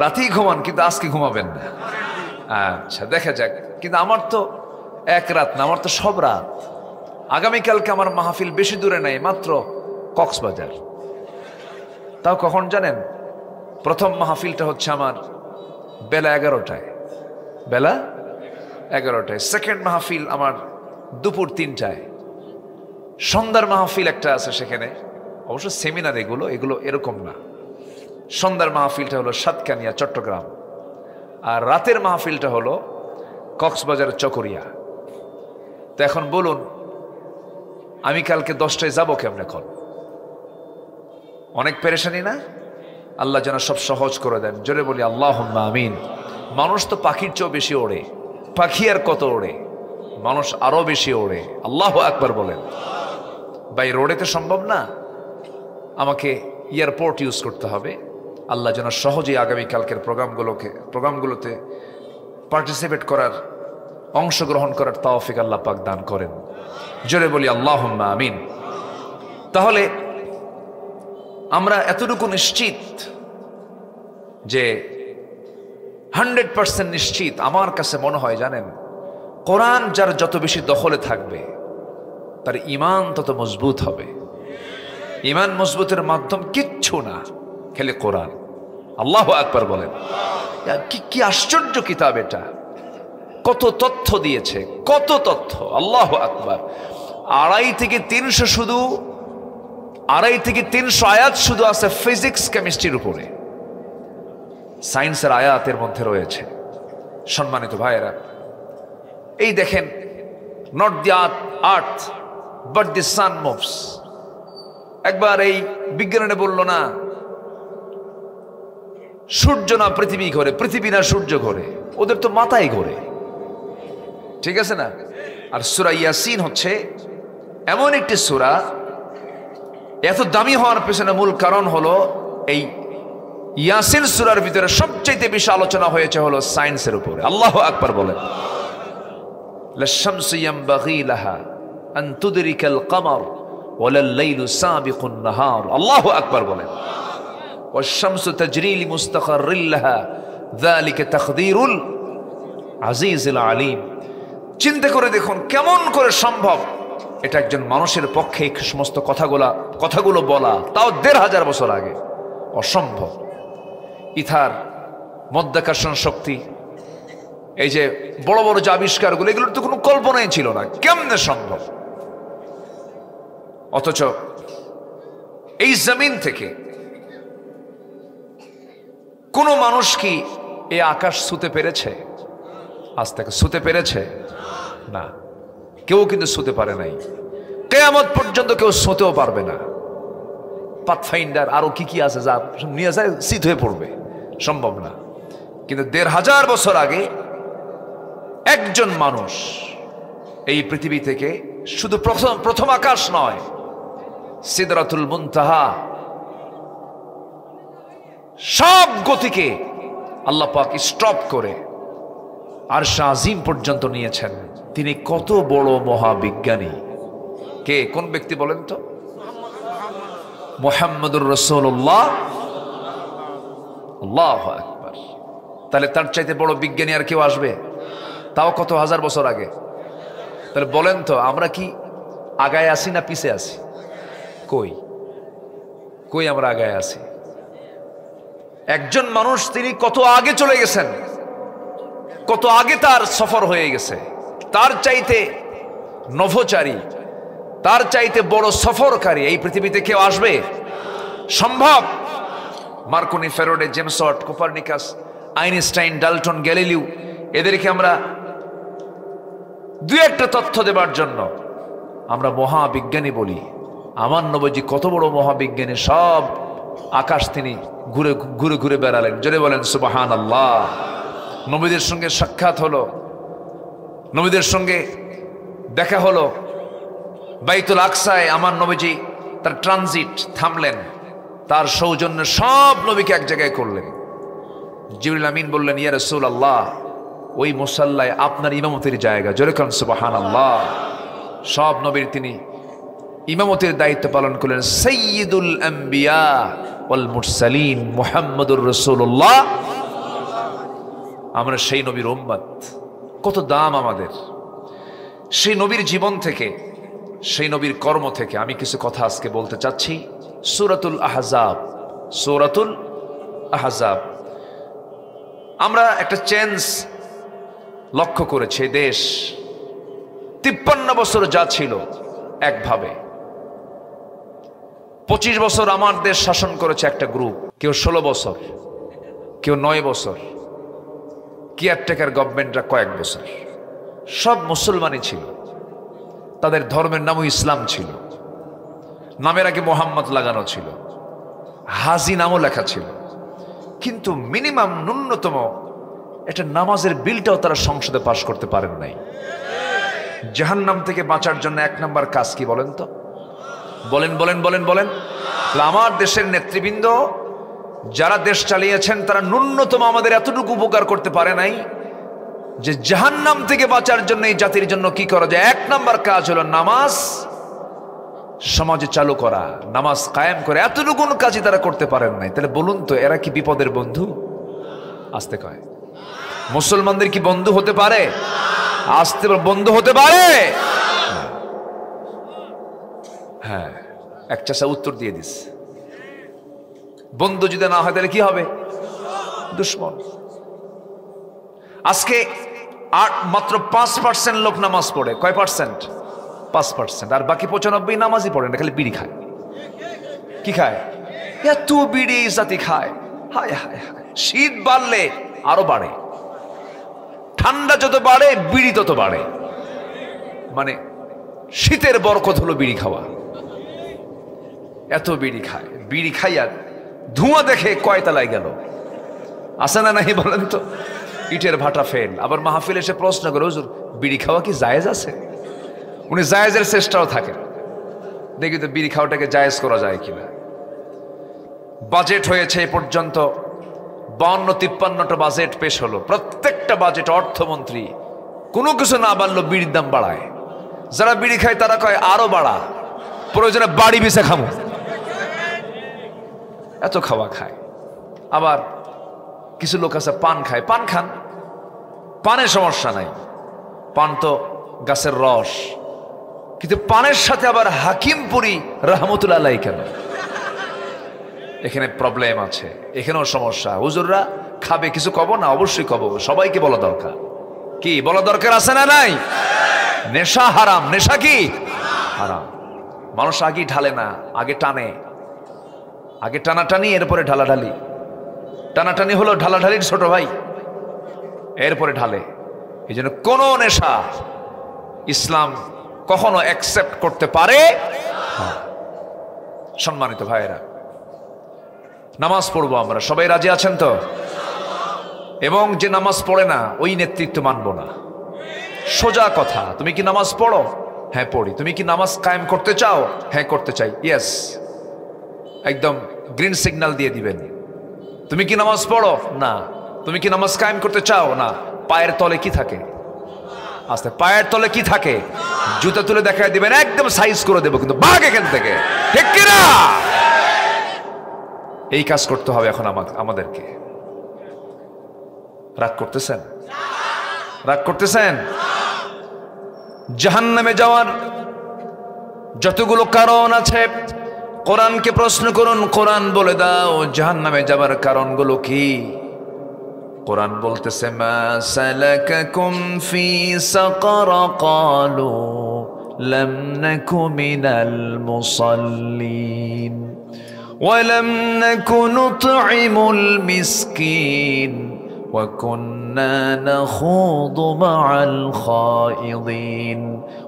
রাতেই ঘুমান, কিন্তু আজকে ঘুমাবেন না। আচ্ছা, দেখা যাক। কিন্তু আমার তো এক রাত না, আমার তো সব রাত। আগামীকালকে আমার মাহফিল বেশি দূরে নাই, মাত্র কক্সবাজার। তাও কখন জানেন? প্রথম মাহফিলটা হচ্ছে আমার বেলা 11টায়, বেলা 11টায়। সেকেন্ড মাহফিল আমার দুপুর 3টায়। সন্ধ্যার মাহফিল একটা আছে সেখানে, অবশ্য সেমিনার এগুলো এরকম না। সন্ধ্যার মাহফিলটা হলো সাতকানিয়া, চট্টগ্রাম। আর রাতের মাহফিলটা হলো কক্সবাজার, চকরিয়া। তো এখন বলুন, আমি কালকে 10টায় যাবো কেমন? এখন অনেক পেরেশানি না? আল্লাহ যেন সব সহজ করে দেন। জোরে বলি আল্লাহুম্মা আমিন। মানুষ তো পাখির চেয়েও বেশি ওড়ে। পাখি আর কত ওড়ে, মানুষ আরো বেশি ওড়ে। আল্লাহু আকবার বলেন। ভাই, রোডেতে সম্ভব না, আমাকে এয়ারপোর্ট ইউজ করতে হবে। আল্লাহ যেন সহজেই আগামীকালকের প্রোগ্রামগুলোতে পার্টিসিপেট করার, অংশগ্রহণ করার তৌফিক আল্লাহ পাক দান করেন। জোরে বলি আল্লাহুম্মা আমিন। তাহলে আমরা এতটুকু নিশ্চিত যে 100% নিশ্চিত, আমার কাছে মনে হয় জানেন, কোরআন যার যত বেশি দখলে থাকবে তার ঈমান তত মজবুত হবে। ঈমান মজবুতের মাধ্যম কিচ্ছু না, খেলে কোরআন। আল্লাহু আকবার বলেন। কি আশ্চর্য কিতাব এটা! কত তথ্য দিয়েছে, কত তথ্য! আল্লাহু আকবার। 250 থেকে 300 শুধু 250 থেকে 300 আয়াত শুধু আছে ফিজিক্স কেমিস্ট্রির উপরে। সায়েন্সের আয়াতের মধ্যে রয়েছে। সম্মানিত ভাইয়েরা, এই দেখেন, not the earth but the sun moves. একবার এই বিজ্ঞানীরা বলল না সূর্য না পৃথিবী ঘোরে, পৃথিবী না সূর্য ঘোরে, ওদের তো মাথায় ঘোরে। ঠিক আছে না? আর সূরা ইয়াসিন হচ্ছে এমন একটি সূরা, এত দামি হওয়ার পেছনে মূল কারণ হলো এই ইয়াসিন সূরার ভিতরে সবচেয়ে বেশি আলোচনা হয়েছে হলো সায়েন্সের উপরে। আল্লাহু আকবার বলেন। লাশ-শামসু ইয়ানবাগী লাহা আন তুদরিকাল কমার ওয়ালাল লাইলু সাবিকুন নাহার। আল্লাহু আকবার বলেন। ওয়াশ-শামসু তাজরি লিমুস্তাকাররিন লাহা যালিকা তাকদীরুল আজিজুল আলীম। চিন্তা করে দেখুন কেমন করে সম্ভব এটা একজন মানুষের পক্ষে এই সমস্ত কথাগুলো বলা, তাও 1500 বছর আগে। অসম্ভব। ইথার, মধ্যাকর্ষণ শক্তি, এই যে বড় বড় যে আবিষ্কারগুলো, এগুলোর তো কোনো কল্পনাই ছিল না, কেমনে সম্ভব? অথচ এই জমিন থেকে কোনো মানুষ কি এই আকাশ ছুঁতে পেরেছে? আজ থেকে ছুঁতে পেরেছে না, কেউ কিন্তু ছুঁতে পারে নাই। কিয়ামত পর্যন্ত কেউ ছুঁতেও পারবে না। পাথফাইন্ডার আরো কি আছে যা নিয়ে যায় শীত হয়ে পড়বে, সম্ভব না। কিন্তু 1500 বছর আগে একজন মানুষ এই পৃথিবী থেকে শুধু প্রথম আকাশ নয়, সিদরাতুল মুনতাহা, সব গতিকে আল্লাহ পাক স্টপ করে আরশ আজিম পর্যন্ত নিয়েছেন। তিনি কত বড় মহাবিজ্ঞানী! কে, কোন ব্যক্তি বলেন তো? মুহাম্মদুর রাসূলুল্লাহ। আল্লাহু আকবার। তাহলে তার চাইতে বড় বিজ্ঞানী আর কেউ আসবে? তাও কত হাজার বছর আগে। তাহলে বলেন তো, আমরা কি আগায় আছি না পিছে আছি? কই আমরা আগায় আছি? একজন মানুষ তিনি কত আগে চলে গেছেন, কত আগে তার সফর হয়ে গেছে। তার চাইতে নভোচারী, তার চাইতে বড় সফরকারী এই পৃথিবীতে কেউ আসবে? সম্ভব? Marconi, Faraday, James Watt, Copernicus, Einstein, Dalton, Galileo, এদেরকে আমরা দুই একটা তথ্য দেবার জন্য আমরা মহাবিজ্ঞানী বলি। আমার নবীজি কত বড় মহাবিজ্ঞানী, সব আকাশ তিনি ঘুরে ঘুরে ঘুরে বেড়ালেন। জোরে বলেন সুবহানাল্লাহ। নবীদের সঙ্গে সাক্ষাৎ হলো, নবীদের সঙ্গে দেখা হলো। বাইতুল আকসায় আমার নবীজি তার ট্রানজিট থামলেন, তার সৌজন্যে সব নবীকে এক জায়গায় করলেন। জিবরিল আমিন বললেন, ইয়া রাসূলুল্লাহ, ওই মুসাল্লায় আপনার ইমামতির জায়গা। জোরে বলেন সুবহানাল্লাহ। সব নবীর তিনি ইমামতির দায়িত্ব পালন করলেন। সাইয়্যিদুল আম্বিয়া ওয়াল মুরসালিন মুহাম্মদুর রাসূলুল্লাহ। আমরা সেই নবীর উম্মত, কত দাম আমাদের। সেই নবীর জীবন থেকে, সেই নবীর কর্ম থেকে আমি কিছু কথা আজকে বলতে চাচ্ছি। সূরাতুল আহজাব, সূরাতুল আহজাব। আমরা একটা চেঞ্জ লক্ষ্য করেছি। দেশ 53 বছর যা ছিল একভাবে, 25 বছর আমার দেশ শাসন করেছে একটা গ্রুপ, কেউ 16 বছর, কেউ 9 বছর, কেয়ারটেকার গভর্নমেন্টরা কয়েক বছর। সব মুসলমানই ছিল, তাদের ধর্মের নামও ইসলাম ছিল, নামের আগে মোহাম্মদ লাগানো ছিল, হাজি নামও লেখা ছিল। কিন্তু মিনিমাম ন্যূনতম একটা নামাজের বিলটাও তারা সংসদে পাশ করতে পারেন নাই। জাহান্নাম থেকে বাঁচার জন্য 1 নম্বর কাজ কি বলেন তো? বলেন বলেন বলেন বলেন। আমার দেশের নেতৃবৃন্দ যারা দেশ চালিয়েছেন তারা ন্যূনতম আমাদের এতটুকু উপকার করতে পারে নাই যে জাহান্নাম থেকে বাঁচার জন্য এই জাতির জন্য কি করা যায়। 1 নম্বর কাজ হলো নামাজ সমাজে চালু করা, নামাজ কায়েম করে। এতটুকু কাজই তারা করতে পারেন নাই। তাহলে বলুন তো, এরা কি বিপদের বন্ধু? আসতে কয়, মুসলমানদের কি বন্ধু হতে পারে? আসতে বন্ধু হতে পারে? হ্যাঁ, এক চাষা উত্তর দিয়ে দিস। বন্ধু যদি না হয় তাহলে কি হবে? দুশ্মন। আজকে মাত্র 5% লোক নামাজ পড়ে। কয় পার্সেন্ট? 5%। আর বাকি 95 নামাজই পড়ে না, খালি বিড়ি খায়। কি খায়? এত বিড়ি জাতি খায়। হায় হায় হায়। শীত বাড়লে আরো বাড়ে, ঠান্ডা যত বাড়ে বিড়ি তত বাড়ে। মানে শীতের বরকত হলো বিড়ি খাওয়া। এত বিড়ি খায়, বিড়ি খাইয়া ধোঁয়া দেখে কয়তলায় গেল। আসে না নাই বলেন তো? ইটের ভাটা ফেল। আবার মাহফিল এসে প্রশ্ন করে, হুজুর বিড়ি খাওয়া কি জায়েজ আছে? উনি জায়েজের চেষ্টাও থাকে, দেখি তো বিড়ি খাওয়াটাকে জায়েজ করা যায় কিনা। বাজেট হয়েছে এ পর্যন্ত 52-53টা বাজেট পেশ হলো। প্রত্যেকটা বাজেট অর্থমন্ত্রী কোনো কিছু না বাড়লো বিড়ির দাম বাড়ায়। যারা বিড়ি খায় তারা কয় আরো বাড়া, প্রয়োজনে বাড়ি বেচে খামো। এত খাওয়া খায়। আবার কিছু লোক আছে পান খায়, পান খান, পানের সমস্যা নাই, পান তো গাছের রস। কিন্তু পানের সাথে আবার হাকিমপুরি রহমতুল্লাহ আলাইহি কেন? এখানে প্রবলেম আছে, এখানেও সমস্যা। হুজুররা খাবে, কিছু কব না? অবশ্যই কব, সবাইকে বলা দরকার। কি বলা দরকার আছে না নাই? নেশা হারাম। নেশা কি হারাম। মানুষ আগে ঢালে না, আগে টানে। আগে টানাটানি, এরপরে ঢালাঢালি। টানাটানি হলো ঢালাঢালির ছোট ভাই, এরপরে ঢালে। এই জন্য কোন নেশা ইসলাম কখনো অ্যাকসেপ্ট করতে পারে না। সম্মানিত ভাইয়েরা, নামাজ পড়বো আমরা, সবাই রাজি আছেন তো? এবং যে নামাজ পড়ে না ওই নেতৃত্ব মানব না। সোজা কথা। তুমি কি নামাজ পড়ো? হ্যাঁ পড়ি। তুমি কি নামাজ কায়েম করতে চাও? হ্যাঁ করতে চাই। ইয়েস, একদম গ্রিন সিগন্যাল দিয়ে দিবেন। তুমি কি নামাজ পড়ো? না। তুমি কি নামাজ কায়েম করতে চাও? না। পায়ের তলে কি থাকে? আস্তে, পায়ের তলে কি থাকে? জুতা তুলে দেখায় দিবেন, একদম সাইজ করে দেবো, কিন্তু ভাগ এখান থেকে। ঠিক কিনা? এই কাজ করতে হবে এখন আমাদেরকে। রাগ করতেছেন? রাগ করতেছেন? জাহান্নামে যাওয়ার যতগুলো কারণ আছে কোরআনকে প্রশ্ন করুন, কোরআন বলে দাও জাহান্নামে যাবার কারণগুলো কি। কোরআন বলতেছে, মা সালাকাকুম ফি সাকার ক্বালু لم نك من المصلين ولم نك نطعم المسكين وكنا نخوض مع الخائضين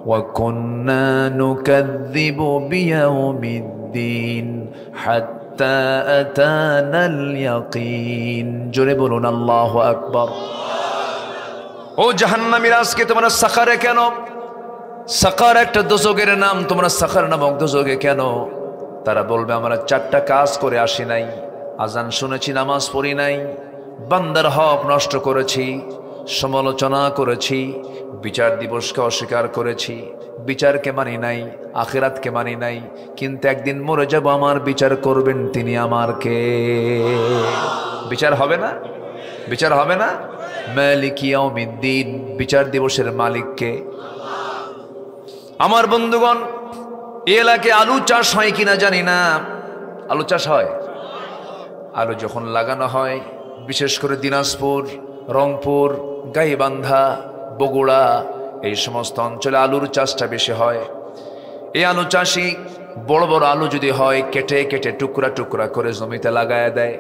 وكنا نكذب بيوم الدين حتى أتانا اليقين জোরে বলুন আল্লাহু আকবার ও জাহান্নামীরা আজকে তোমরা সাকারে কেন সাকার একটা দোজখের নাম তোমরা সাকার নামক দোজখে কেন তারা বলবে আমরা চারটা কাজ করে আসি নাই আজান শুনেছি নামাজ পড়ি নাই বান্দার হক নষ্ট করেছি সমালোচনা করেছি বিচার দিবসকে অস্বীকার করেছি বিচারকে মানি নাই আখিরাতকে মানি নাই কিন্তু একদিন মরে যাব আমার বিচার করবেন তিনি আমার কে বিচার হবে না বিচার হবে না মালিক ইয়াউমিদ্দিন বিচার দিবসের মালিক কে আমার বন্ধুগণ এই এলাকায় আলু চাষ হয় কিনা জানি না আলু চাষ হয় আলু যখন লাগানো হয় বিশেষ করে দিনাজপুর রংপুর গাইবান্ধা বগুড়া এই সমস্ত অঞ্চলে আলুর চাষটা বেশি হয় এই আলু চাষি বড় বড় আলু যদি হয় কেটে কেটে টুকরা টুকরা করে জমিতে লাগায় দেয়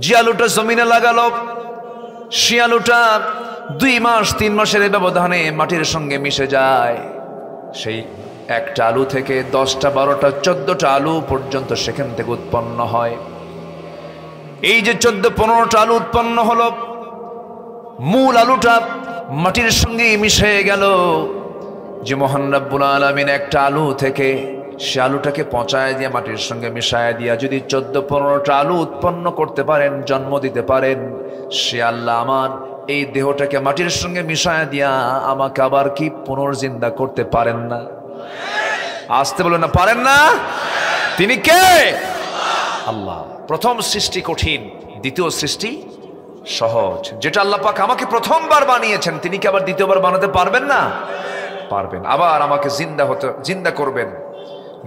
যে আলুটা জমিনে লাগালো সে আলুটা 2 মাস 3 মাসের ব্যবধানে মাটির সঙ্গে মিশে যায় সেই একটা আলু থেকে 10টা 12টা 14টা আলু পর্যন্ত সেখান থেকে উৎপন্ন হয় এই যে 14-15টা আলু উৎপন্ন হলো মূল আলুটা মাটির সঙ্গে মিশে গেল যে মহান রব্বুল আলামিন একটা আলু থেকে সে আলুটাকে পচায় দিয়ে মাটির সঙ্গে মিশায় দিয়া যদি 14-15টা আলু উৎপন্ন করতে পারেন জন্ম দিতে পারেন সে আল্লাহ আমার এই দেহটাকে মাটির সঙ্গে মিশায় দিয়া আমাকে আবার কি পুনর্জিন্দা করতে পারেন না আসতে বলেন না পারেন না তিনি কে আল্লাহ প্রথম সৃষ্টি কঠিন দ্বিতীয় সৃষ্টি সহজ যেটা আল্লাহ পাক আমাকে প্রথমবার বানিয়েছেন তিনি কি আবার দ্বিতীয়বার বানাতে পারবেন না পারবেন আবার আমাকে জিন্দা করবেন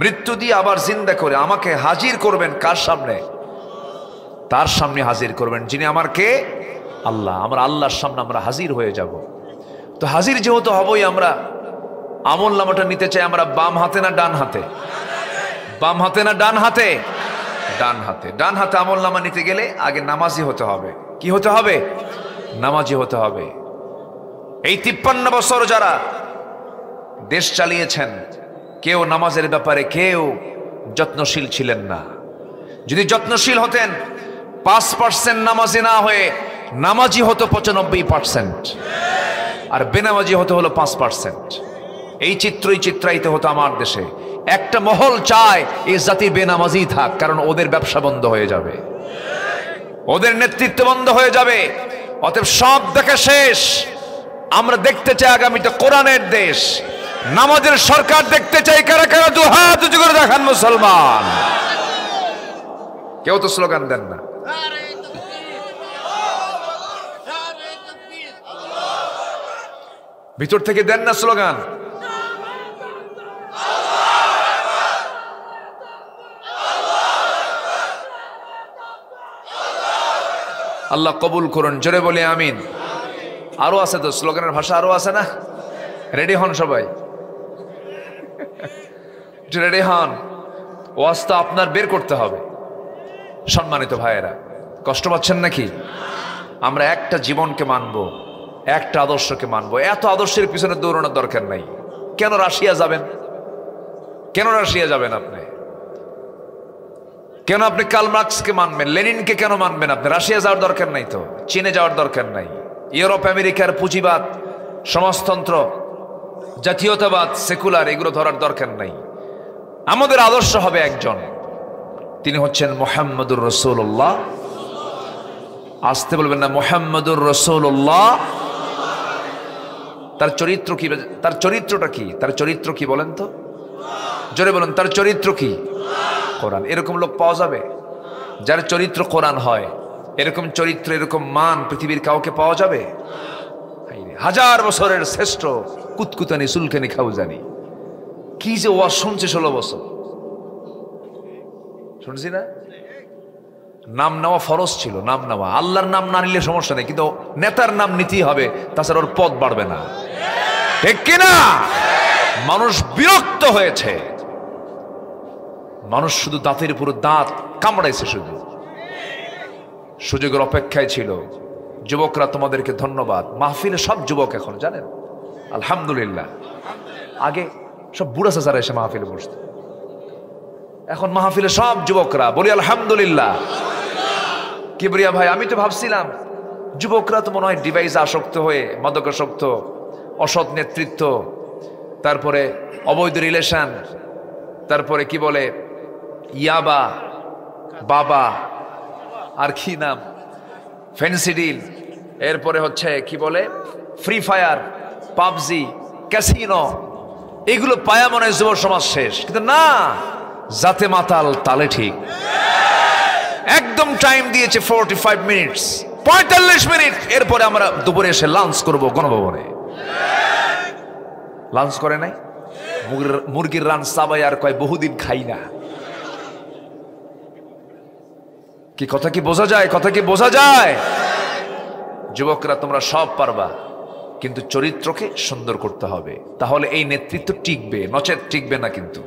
মৃত্যু দিয়ে আবার জিন্দা করে আমাকে হাজির করবেন কার সামনে তার সামনে হাজির করবেন যিনি আমার কে আল্লাহ আমরা আল্লাহর সামনে আমরা হাজির হয়ে যাব তো হাজির যেহেতু হবই আমরা আমল নামাটা নিতে চাই আমরা বাম হাতে না ডান হাতে বাম হাতে না ডান হাতে ডান হাতে ডান হাতে আমল নামা নিতে গেলে আগে নামাজি হতে হবে কি হতে হবে নামাজি হতে হবে এই 53 বছর যারা দেশ চালিয়েছেন কেউ নামাজের ব্যাপারে কেউ যত্নশীল ছিলেন না যদি যত্নশীল হতেন 5% নামাজি না হয়ে নামাজি হতো 95% আর বেনামাজি হতে হলো 5%। এই চিত্রই চিত্রায়িত হতো আমার দেশে। একটা মহল চায় এই জাতি বেনামাজি থাক, কারণ ওদের ব্যবসা বন্ধ হয়ে যাবে, ওদের নেতৃত্ব বন্ধ হয়ে যাবে। অতএব সব দেখা শেষ। আমরা দেখতে চাই আগামীতে কোরআনের দেশ, নামাজের সরকার দেখতে চাই। কারা কারা দুহাত উঁচু করে দেখান মুসলমান। কেউ তো স্লোগান দেন না। ভিতর থেকে দেন না স্লোগান। আল্লাহ কবুল করুন, জোরে বলে আমিন। আরো আছে তো স্লোগানের ভাষা, আরো আছে না? রেডি হন সবাই, রেডি হন। ওয়াজটা আপনার বের করতে হবে। সম্মানিত ভাইয়েরা, কষ্ট পাচ্ছেন নাকি? আমরা একটা জীবনকে মানবো, একটা আদর্শকে মানবো। এত আদর্শের পিছনে দৌড়ানোর দরকার নাই। কেন রাশিয়া যাবেন? কেন রাশিয়া যাবেন আপনি? কেন আপনি কার্ল মার্কসকে মানবেন? লেনিনকে কেন মানবেন আপনি? রাশিয়া যাওয়ার দরকার নাই তো, চীনে যাওয়ার দরকার নাই। ইউরোপ আমেরিকার পুঁজিবাদ, সমাজতন্ত্র, জাতীয়তাবাদ, সেকুলার, এগুলো ধরার দরকার নাই। আমাদের আদর্শ হবে একজন, তিনি হচ্ছেন মুহাম্মদুর রাসূলুল্লাহ। আসতে বলবেন না, মুহাম্মদুর রাসূলুল্লাহ। তার চরিত্র কি? তার চরিত্রটা কি? তার চরিত্র কি বলেন তো? জোরে বলেন, তার চরিত্র কি? কোরআন। এরকম লোক পাওয়া যাবে যার চরিত্র কোরআন হয়? এরকম চরিত্র, এরকম মান পৃথিবীর কাউকে পাওয়া যাবে? 1000 বছরের শ্রেষ্ঠ কুতকুতানি সুলকানি খাউজানি, কি যে ওয়াজ শুনছে 16 বছর শুনছি না? নাম নেওয়া ফরজ ছিল, নাম নেওয়া। আল্লাহর নাম না নিলে সমস্যা নেই, কিন্তু নেতার নাম নিতেই হবে, তাছাড়া ওর পদ বাড়বে না। ঠিক কিনা? মানুষ বিরক্ত হয়েছে, মানুষ শুধু দাঁতের উপর দাঁত কামড়াইছে, শুধু সুযোগের অপেক্ষায় ছিল। যুবকরা তোমাদেরকে ধন্যবাদ। মাহফিলে সব যুবক এখন, জানেন, আলহামদুলিল্লাহ। আগে সব বুড়া চাচারা এসে মাহফিলে বসত, এখন মাহফিলে সব যুবকরা। বলি আলহামদুলিল্লাহ। কিবরিয়া ভাই, আমি তো ভাবছিলাম যুবকরা তো মনে হয় ডিভাইস আসক্ত হয়ে, মাদকাসক্ত, অসৎ নেতৃত্ব, তারপরে অবৈধ রিলেশন, তারপরে কি বলে ইয়াবা, বাবা, আর কি নাম, ফেন্সিডিল, এরপরে হচ্ছে কি বলে ফ্রি ফায়ার, পাবজি, ক্যাসিনো, এগুলো পায়া মনে হয় যুব সমাজ শেষ। কিন্তু না, জাতে মাতাল তালে ঠিক। একদম টাইম দিয়েছে 45 মিনিটস, 45 মিনিট। এরপরে আমরা দুপুরে এসে লাঞ্চ করব গণভবনে। লাঞ্চ করে নাই, মুরগির রান সাবাই আর কয় বহুদিন খাই না। কি কথা কি বোঝা যায়? কথা কি বোঝা যায়? যুবকরা তোমরা সব পারবা, কিন্তু চরিত্রকে সুন্দর করতে হবে, তাহলে এই নেতৃত্ব টিকবে, নচেত টিকবে না। কিন্তু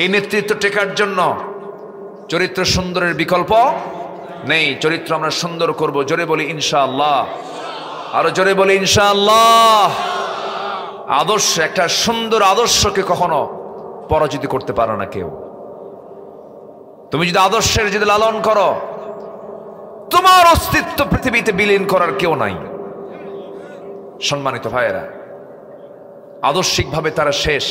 এই নেতৃত্ব টেকার জন্য চরিত্র সুন্দরের বিকল্প নেই। চরিত্র আমরা সুন্দর করব। জোরে বলি ইনশাআল্লাহ, আরো জোরে বলি ইনশাআল্লাহ। আদর্শ, একটা সুন্দর আদর্শকে কখনো পরাজিত করতে পারে না কেউ। তুমি যদি আদর্শের যদি লালন করো, তোমার অস্তিত্ব পৃথিবীতে বিলীন করার কেউ নাই। সম্মানিত ভাইয়েরা, আদর্শিকভাবে তারা শেষ,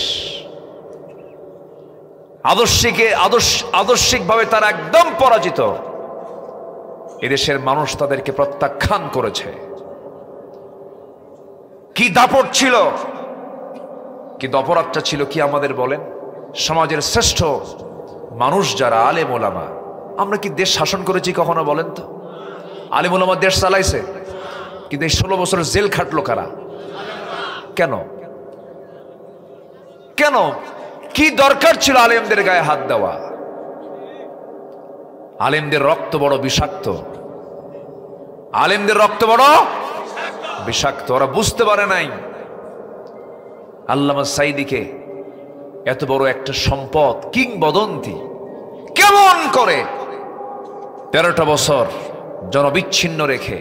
আদর্শিকভাবে তারা একদম পরাজিত। এদেশের মানুষ তাদেরকে প্রত্যাখ্যান করেছে। কি দাপট ছিল, কিন্তু অপরাধটা ছিল কি আমাদের বলেন? সমাজের শ্রেষ্ঠ মানুষ যারা আলেম ওলামা, আমরা কি দেশ শাসন করেছি কখনো বলেন তো? আলেম ওলামা দেশ চালাইছে, কিন্তু এই 16 বছর জেল খাটলো কারা? কেন? কেন? কি দরকার ছিল আলেমদের গায়ে হাত দেওয়া? আলেমদের রক্ত বড় বিষাক্ত, আলেমদের রক্ত বড় বিষাক্ত। ওরা বুঝতে পারে নাই আল্লামা সাইদিকে এত বড় একটা সম্পদ, কিংবদন্তি, কেমন করে 13টা বছর জনবিচ্ছিন্ন রেখে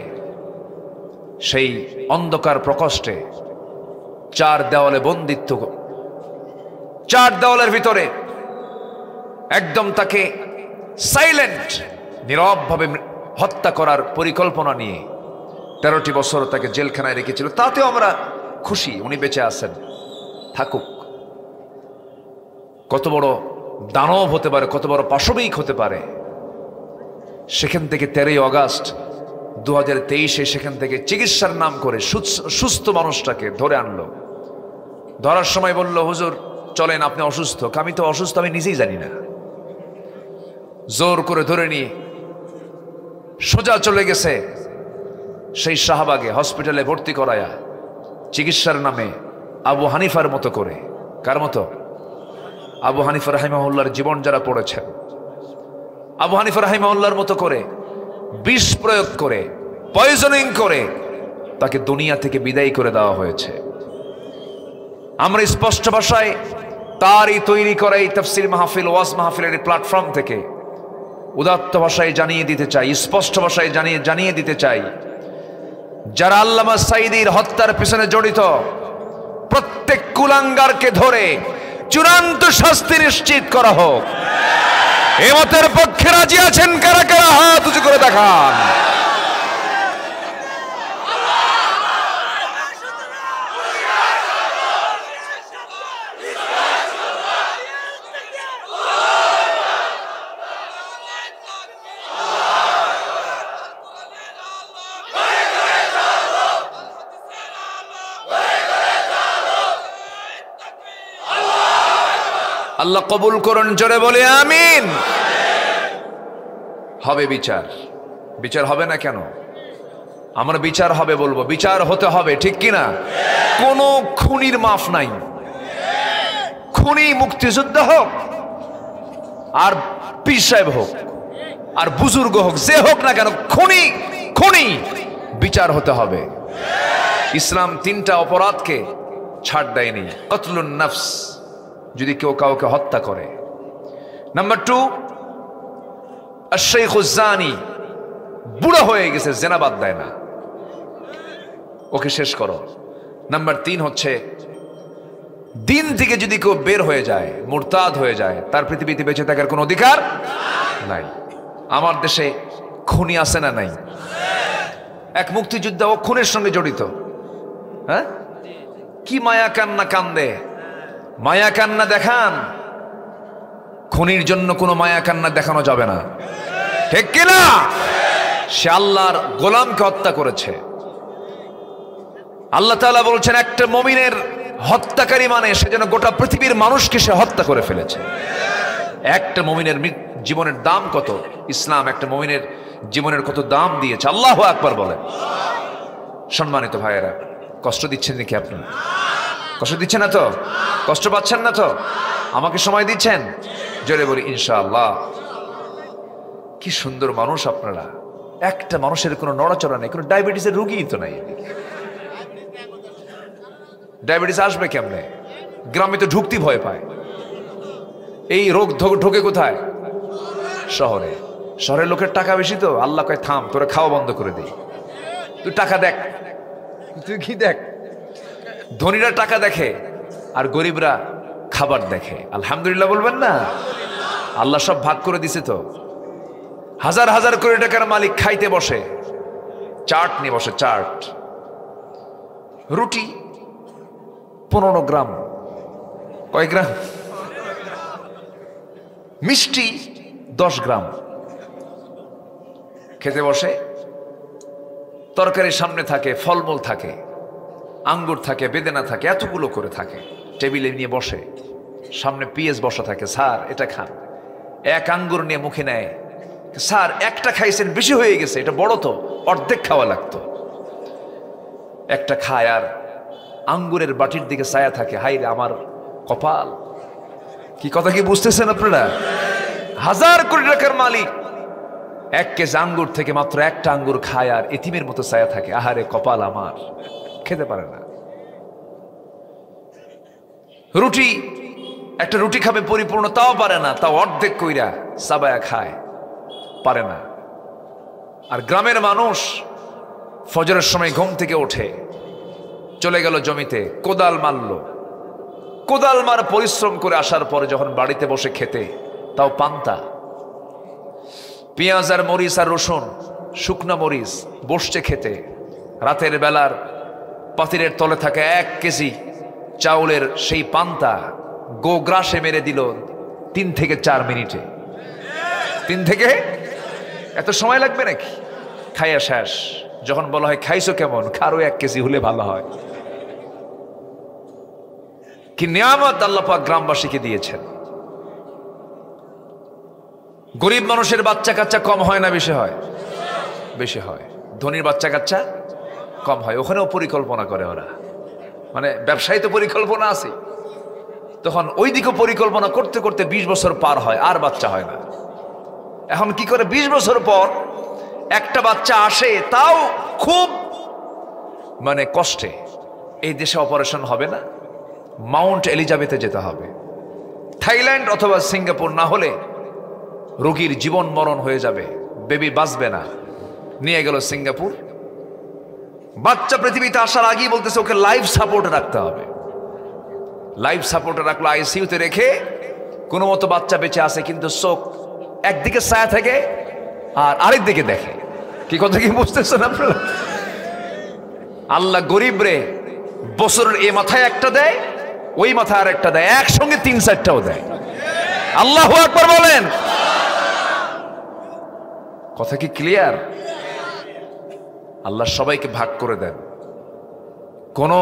সেই অন্ধকার প্রকোষ্ঠে 4 দেওয়ালে বন্দিত্ব, 4 দেওয়ালের ভিতরে একদম তাকে সাইলেন্ট, নীরবভাবে হত্যা করার পরিকল্পনা নিয়ে 13টি বছর তাকে জেলখানায় রেখেছিল। তাতেও আমরা খুশি, উনি বেঁচে আছেন, থাকুক। কত বড় দানব হতে পারে, কত বড় পাশবিক হতে পারে। সেখান থেকে 13ই আগস্ট 2023-এ সেখান থেকে চিকিৎসার নাম করে সুস্থ মানুষটাকে ধরে আনলো। ধরার সময় বলল, হুজুর চলেন, আপনি অসুস্থ। আমি তো অসুস্থ, আমি নিজেই জানি না। জোর করে ধরে নিয়ে সোজা চলে গেছে সেই শাহবাগে, হসপিটালে ভর্তি করায়া চিকিৎসার নামে আবু হানিফার মতো করে। কার মতো? আবু হানিফা রাহিমাহুল্লাহর জীবন যারা পড়েছেন, আবু হানিফা রাহিমাহুল্লাহর মতো করে বিষ প্রয়োগ করে, পয়জনিং করে তাকে দুনিয়া থেকে বিদায় করে দেওয়া হয়েছে। আমরা স্পষ্ট ভাষায় তারই তৈরি করা এই তাফসীর মাহফিল, ওয়াজ মাহফিলের প্ল্যাটফর্ম থেকে উদাত্ত ভাষায় জানিয়ে দিতে চাই, স্পষ্ট ভাষায় জানিয়ে দিতে চাই, যারা আল্লামা সাঈদীর হত্যার পিছনে জড়িত, প্রত্যেক কুলাঙ্গারকে ধরে চূড়ান্ত শাস্তি নিশ্চিত করা হোক। এ মতের পক্ষে রাজি আছেন কারা কারা? হাত উঁচু করে দেখান। আল্লাহ কবুল করুন, জোরে বলে আমিন। হবে বিচার, বিচার হবে না কেন? আমরা বিচার হবে বলবো, বিচার হতে হবে, ঠিক কিনা? কোন খুনির মাফ নাই। খুনি মুক্তিযোদ্ধা হোক, আর পীর সাহেব হোক, আর বুজুর্গ হোক, যে হোক না কেন, খুনি খুনি, বিচার হতে হবে। ইসলাম 3টা অপরাধকে ছাড় দেয়নি। কতলুন নাফস, যদি কেউ কাউকে হত্যা করে। নাম্বার 2, আশ-শাইখুজ জানি, বুড়া হয়ে গেছে, জেনা বাদ দেয় না, ওকে শেষ করো। নাম্বার 3 হচ্ছে দিন থেকে যদি কেউ বের হয়ে যায়, মুরতাদ হয়ে যায়, তার পৃথিবীতে বেঁচে থাকার কোনো অধিকার নাই। আমার দেশে খুনি আছে না নাই? এক মুক্তিযোদ্ধা, ও খুনের সঙ্গে জড়িত। হ্যাঁ, কি মায়া কান্না কান্দে, মায়া কান্না দেখান। খুনির জন্য কোনো মায়া কান্না দেখানো যাবে না, ঠিক কিনা? সে আল্লাহর গোলামকে হত্যা করেছে। আল্লাহ তাআলা বলছেন একটা মুমিনের হত্যাকারী মানে সে যেন গোটা পৃথিবীর মানুষকে সে হত্যা করে ফেলেছে। একটা মুমিনের জীবনের দাম কত, ইসলাম একটা মুমিনের জীবনের কত দাম দিয়েছে। আল্লাহু আকবার বলেন। সম্মানিত ভাইয়েরা, কষ্ট দিচ্ছেন নাকি আপনারা? কষ্ট দিচ্ছেন না তো? কষ্ট পাচ্ছেন না তো? আমাকে সময় দিচ্ছেন? জোরে বলি ইনশাআল্লাহ। কি সুন্দর মানুষ আপনারা। একটা মানুষের কোনো নড়াচড়া নেই, কোনো ডায়াবেটিসের রোগী তো নাই। ডায়াবেটিস আসবে কেমনে? গ্রামে তো ঢুকতে ভয় পায়। এই রোগ ঢোকে কোথায়? শহরে। শহরের লোকের টাকা বেশি তো, আল্লাহ কয় থাম, তোরা খাওয়া বন্ধ করে দিই, তুই টাকা দেখ। তুই কি দেখ? ধনীরা টাকা দেখে আর গরিবরা খাবার দেখে। আলহামদুলিল্লাহ বলবেন না? আল্লাহ সব ভাগ করে দিছে তো। হাজার হাজার কোটি টাকার মালিক খাইতে বসে, চাট নিয়ে বসে, চাট। রুটি 15 গ্রাম, কয় গ্রাম? মিষ্টি 10 গ্রাম। খেতে বসে, তরকারির সামনে থাকে, ফলমূল থাকে, আঙ্গুর থাকে, বেদেনা থাকে, এতগুলো করে থাকে। টেবিলে নিয়ে বসে, সামনে পিএস বসা থাকে, স্যার এটা খান। এক আঙ্গুর নিয়ে মুখে নেয়, স্যার একটা খাইছেন, বেশি হয়ে গেছে, এটা বড় তো, অর্ধেক খাওয়া লাগতো। একটা খায় আর আঙ্গুরের বাটির দিকে ছায়া থাকে। হাই রে আমার কপাল। কি কথা কি বুঝতেছেন আপনারা? হাজার কোটি টাকার মালিক 1 কেজি আঙ্গুর থেকে মাত্র একটা আঙ্গুর খায় আর এতিমের মতো ছায়া থাকে। আহারে কপাল আমার, খেতে পারে না। রুটি, একটা রুটি খাবে পরিপূর্ণ, তাও পারে না, তাও অর্ধেক কইরা সাবায়া খায়, পারে না। আর গ্রামের মানুষ ফজরের সময় ঘুম থেকে ওঠে, চলে গেল জমিতে, কোদাল মারল, কোদাল মার পরিশ্রম করে আসার পরে যখন বাড়িতে বসে খেতে, তাও পান্তা, পেঁয়াজ আর মরিচ আর রসুন, শুকনা মরিচ, বসছে খেতে। রাতের বেলার পাতিলের তলে থাকা 1 কেজি চাউলের সেই পান্তা গোগ্রাসে মেরে দিল 3 থেকে 4 মিনিটে। 3 থেকে, এত সময় লাগবে নাকি? খাইয়া শেষ। যখন বলা হয় খাইছো কেমন, কারো 1 কেজি হলে ভালো হয়। কি নিয়ামত আল্লাহ পাক গ্রামবাসীকে দিয়েছেন। গরিব মানুষের বাচ্চা কাচ্চা কম হয় না বেশি হয়? বেশি হয়। ধনীর বাচ্চা কাচ্চা কম হয়। ওখানেও পরিকল্পনা করে ওরা, মানে ব্যবসায়ী তো পরিকল্পনা আছে, তখন ওই দিকে পরিকল্পনা করতে করতে 20 বছর পার হয়, আর বাচ্চা হয় না। এখন কি করে 20 বছর পর একটা বাচ্চা আসে, তাও খুব মানে কষ্টে। এই দেশে অপারেশন হবে না, মাউন্ট এলিজাবেথে যেতে হবে, থাইল্যান্ড অথবা সিঙ্গাপুর, না হলে রোগীর জীবন মরণ হয়ে যাবে, বেবি বাঁচবে না। নিয়ে গেল সিঙ্গাপুর। বাচ্চা পৃথিবীতে আসার আগেই বলতেছে ওকে লাইফ সাপোর্টে রাখতে হবে। লাইফ সাপোর্টে রাখলো, আইসিইউতে রেখে কোনো মতো বাচ্চা বেঁচে আছে, কিন্তু চোখ একদিকে ছায়া থাকে আর আরেক দিকে দেখে। কি কথা কি বুঝতেছেন আপনারা? আল্লাহ গরিব রে বছরের এ মাথায় একটা দেয়, ওই মাথায় আর একটা দেয়, একসঙ্গে 3-4টাও দেয়। আল্লাহু আকবার বলেন। কথা কি ক্লিয়ার? আল্লাহ সবাইকে ভাগ করে দেন, কোনো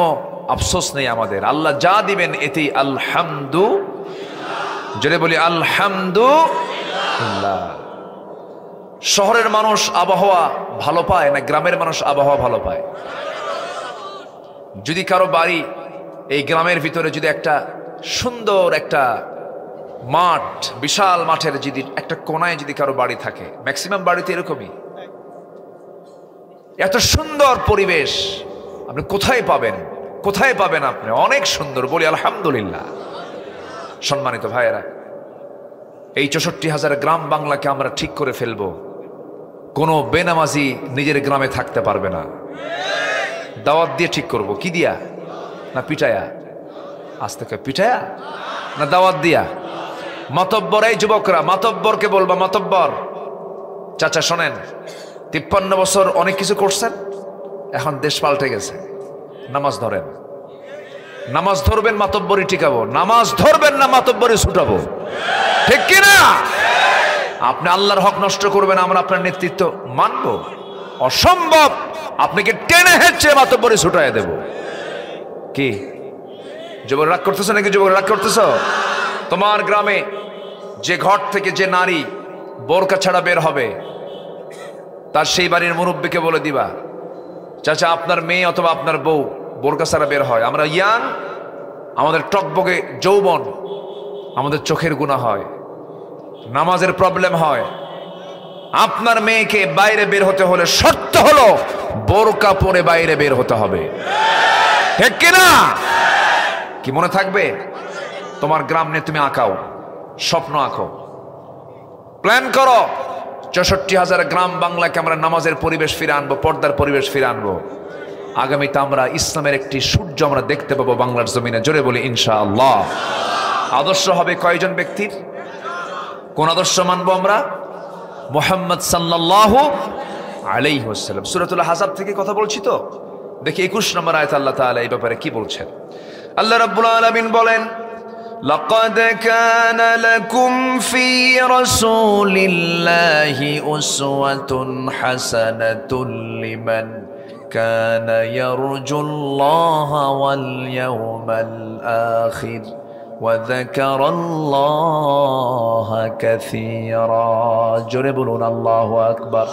আফসোস নেই আমাদের। আল্লাহ যা দিবেন এতেই আলহামদুলিল্লাহ, যদি বলি আলহামদুলিল্লাহ। শহরের মানুষ আবহাওয়া ভালো পায় না গ্রামের মানুষ আবহাওয়া ভালো পায়? যদি কারো বাড়ি এই গ্রামের ভিতরে যদি একটা সুন্দর একটা মাঠ, বিশাল মাঠের যদি একটা কোনায় যদি কারো বাড়ি থাকে, ম্যাক্সিমাম বাড়িতে এরকমই, এত সুন্দর পরিবেশ আপনি কোথায় পাবেন? কোথায় পাবেন আপনি? অনেক সুন্দর, বলি আলহামদুলিল্লাহ। সম্মানিত ভাইয়েরা, এই 64,000 গ্রাম বাংলাকে আমরা ঠিক করে ফেলবো। কোনো বেনামাজি নিজের গ্রামে থাকতে পারবে না। দাওয়াত দিয়ে ঠিক করব। কি দিয়া? না পিটায়া? আজ থেকে পিটায়া না দাওয়াত দিয়া? মাতব্বর, এই যুবকরা মাতব্বরকে বলবা, মাতব্বর চাচা শোনেন, 53 বছর অনেক কিছু করছেন, এখন দেশ পাল্টে গেছে, নামাজ ধরেন। নামাজ ধরবেন, মাতব্বরি টিকাবো। নামাজ ধরবেন না, মাতব্বরি ছুটাবো। ঠিক কিনা? আপনি আল্লাহর হক নষ্ট করবেন, আমরা আপনার নেতৃত্ব মানব? অসম্ভব। আপনাকে টেনে হেঁচে মাতব্বরি ছুটাইয়া দেব। কি যুবক রাগ করতেছ নাকি? যুবক রাগ করতেছ? তোমার গ্রামে যে ঘর থেকে যে নারী বোরকা ছাড়া বের হবে, তার সেই বাড়ির মুরব্বীকে বলে দিবা, চাচা আপনার মেয়ে অথবা আপনার বউ বোরকা ছাড়া বের হয়, আমরা ইয়াং, আমাদের টকবগে যৌবন, আমাদের চোখের গুনাহ হয়, নামাজের প্রবলেম হয়, আপনার মেয়েকে বাইরে বের হতে হলে শর্ত হলো বোরকা পরে বাইরে বের হতে হবে। ঠিক কিনা? কি মনে থাকবে? তোমার গ্রাম নিয়ে তুমি আঁকাও, স্বপ্ন আঁকো, প্ল্যান করো। 64,000 গ্রাম বাংলাকে আমরা নামাজের পরিবেশ ফিরে আনবো, পর্দার পরিবেশ ফিরে আনবো। আগামীতে আমরা ইসলামের একটি সূর্য আমরা দেখতে পাবো বাংলার জমিনে। জোরে বলি ইনশাআল্লাহ। আদর্শ হবে কয়জন ব্যক্তির? কোন আদর্শ মানবো আমরা? মুহাম্মদ সাল্লাল্লাহু আলাইহি ওয়াসাল্লাম। সূরাতুল আহজাব থেকে কথা বলছি তো, দেখি 21 নম্বর আয়াত আল্লাহ তাআলা এই ব্যাপারে কি বলছেন। আল্লাহ রাব্বুল আলামিন বলেন, لقد كان لكم في رسول الله أسوة حسنة لمن كان يرجو الله واليوم الآخر وذكر الله كثيرا جربون الله أكبر।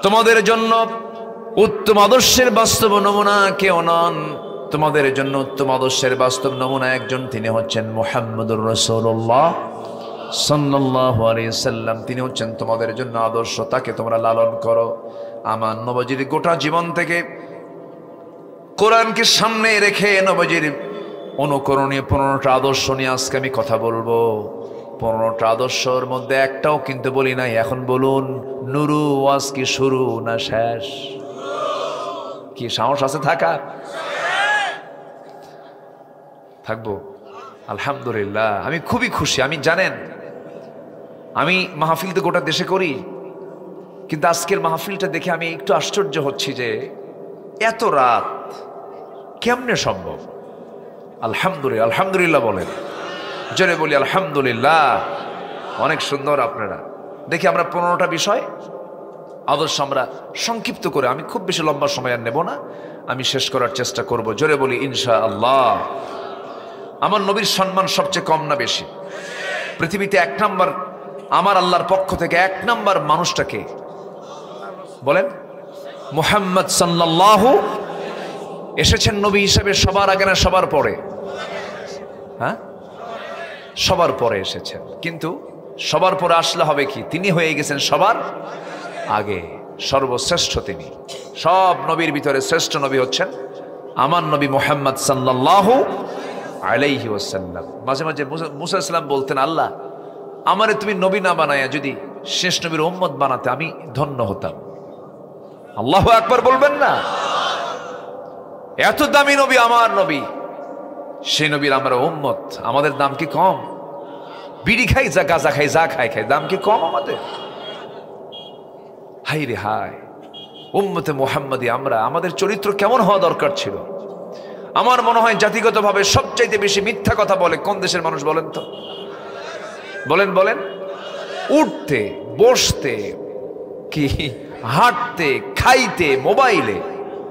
তোমাদের জন্য উত্তম আদর্শের বাস্তব নমুনা কেউ নন, তোমাদের জন্য উত্তম আদর্শের বাস্তব নমুনা একজন, তিনি হচ্ছেন মুহাম্মদুর রাসূলুল্লাহ সাল্লাল্লাহু আলাইহি সাল্লাম। তিনি হচ্ছেন তোমাদের জন্য আদর্শ, তাকে তোমরা লালন করো। আমার নবীজির গোটা জীবন থেকে কোরআনকে সামনে রেখে নবীজির অনুকরণীয় 15টা আদর্শ নিয়ে আজকে আমি কথা বলবো। 15টা আদর্শের মধ্যে একটাও কিন্তু বলি নাই। এখন বলুন, নুরু ওয়াজ কি শুরু না শেষ? কি সাহস আছে থাকা? থাকবো আলহামদুলিল্লাহ। আমি খুবই খুশি। আমি জানেন, আমি মাহফিল তো গোটা দেশে করি, কিন্তু আজকের মাহফিলটা দেখে আমি একটু আশ্চর্য হচ্ছি যে এত রাত কেমনে সম্ভব? আলহামদুলিল্লাহ, আলহামদুলিল্লাহ বলেন, জোরে বলি আলহামদুলিল্লাহ। অনেক সুন্দর আপনারা। দেখি আমরা 15টা বিষয় আদর্শ আমরা সংক্ষিপ্ত করে, আমি খুব বেশি লম্বা সময় আর নেব না, আমি শেষ করার চেষ্টা করব। জোরে বলি ইনশাআল্লাহ। আমার নবীর সম্মান সবচেয়ে কম না বেশি? পৃথিবীতে 1 নাম্বার আমার আল্লাহর পক্ষ থেকে 1 নাম্বার মানুষটাকে বলেন? মুহাম্মদ সাল্লাল্লাহু। এসেছেন নবী হিসেবে সবার আগে না সবার পরে? হ্যাঁ, সবার পরে এসেছেন, কিন্তু সবার পরে আসলে হবে কি? তিনি হয়ে গেছেন সবার আগে, সর্বশ্রেষ্ঠ তিনি। সব নবীর ভিতরে শ্রেষ্ঠ নবী হচ্ছেন আমার নবী মুহাম্মদ সাল্লাল্লাহু আলাইহি ওয়াসাল্লাম। মাঝে মাঝে মুসা ইসলাম বলতেন, আল্লাহ আমারে তুমি নবী না বানায়া যদি শেষ নবীর উম্মত বানাতে আমি ধন্য হতাম। আল্লাহু আকবার বলবেন না? এত দামি নবী আমার নবী, সেই নবীর আমরা উম্মত, আমাদের দাম কি কম? বিড়ি খাই, যা গাঁজা খাই, যা খাই, দাম কি কম আমাদের? হাই রে হায়, উম্মতে মুহাম্মাদি আমরা, আমাদের চরিত্র কেমন হওয়া দরকার ছিল? আমার মনে হয় জাতিগতভাবে সবচাইতে বেশি মিথ্যা কথা বলে কোন দেশের মানুষ বলেন তো? বলেন বলেন। উঠতে, বসতে, কি হাঁটতে, খাইতে, মোবাইলে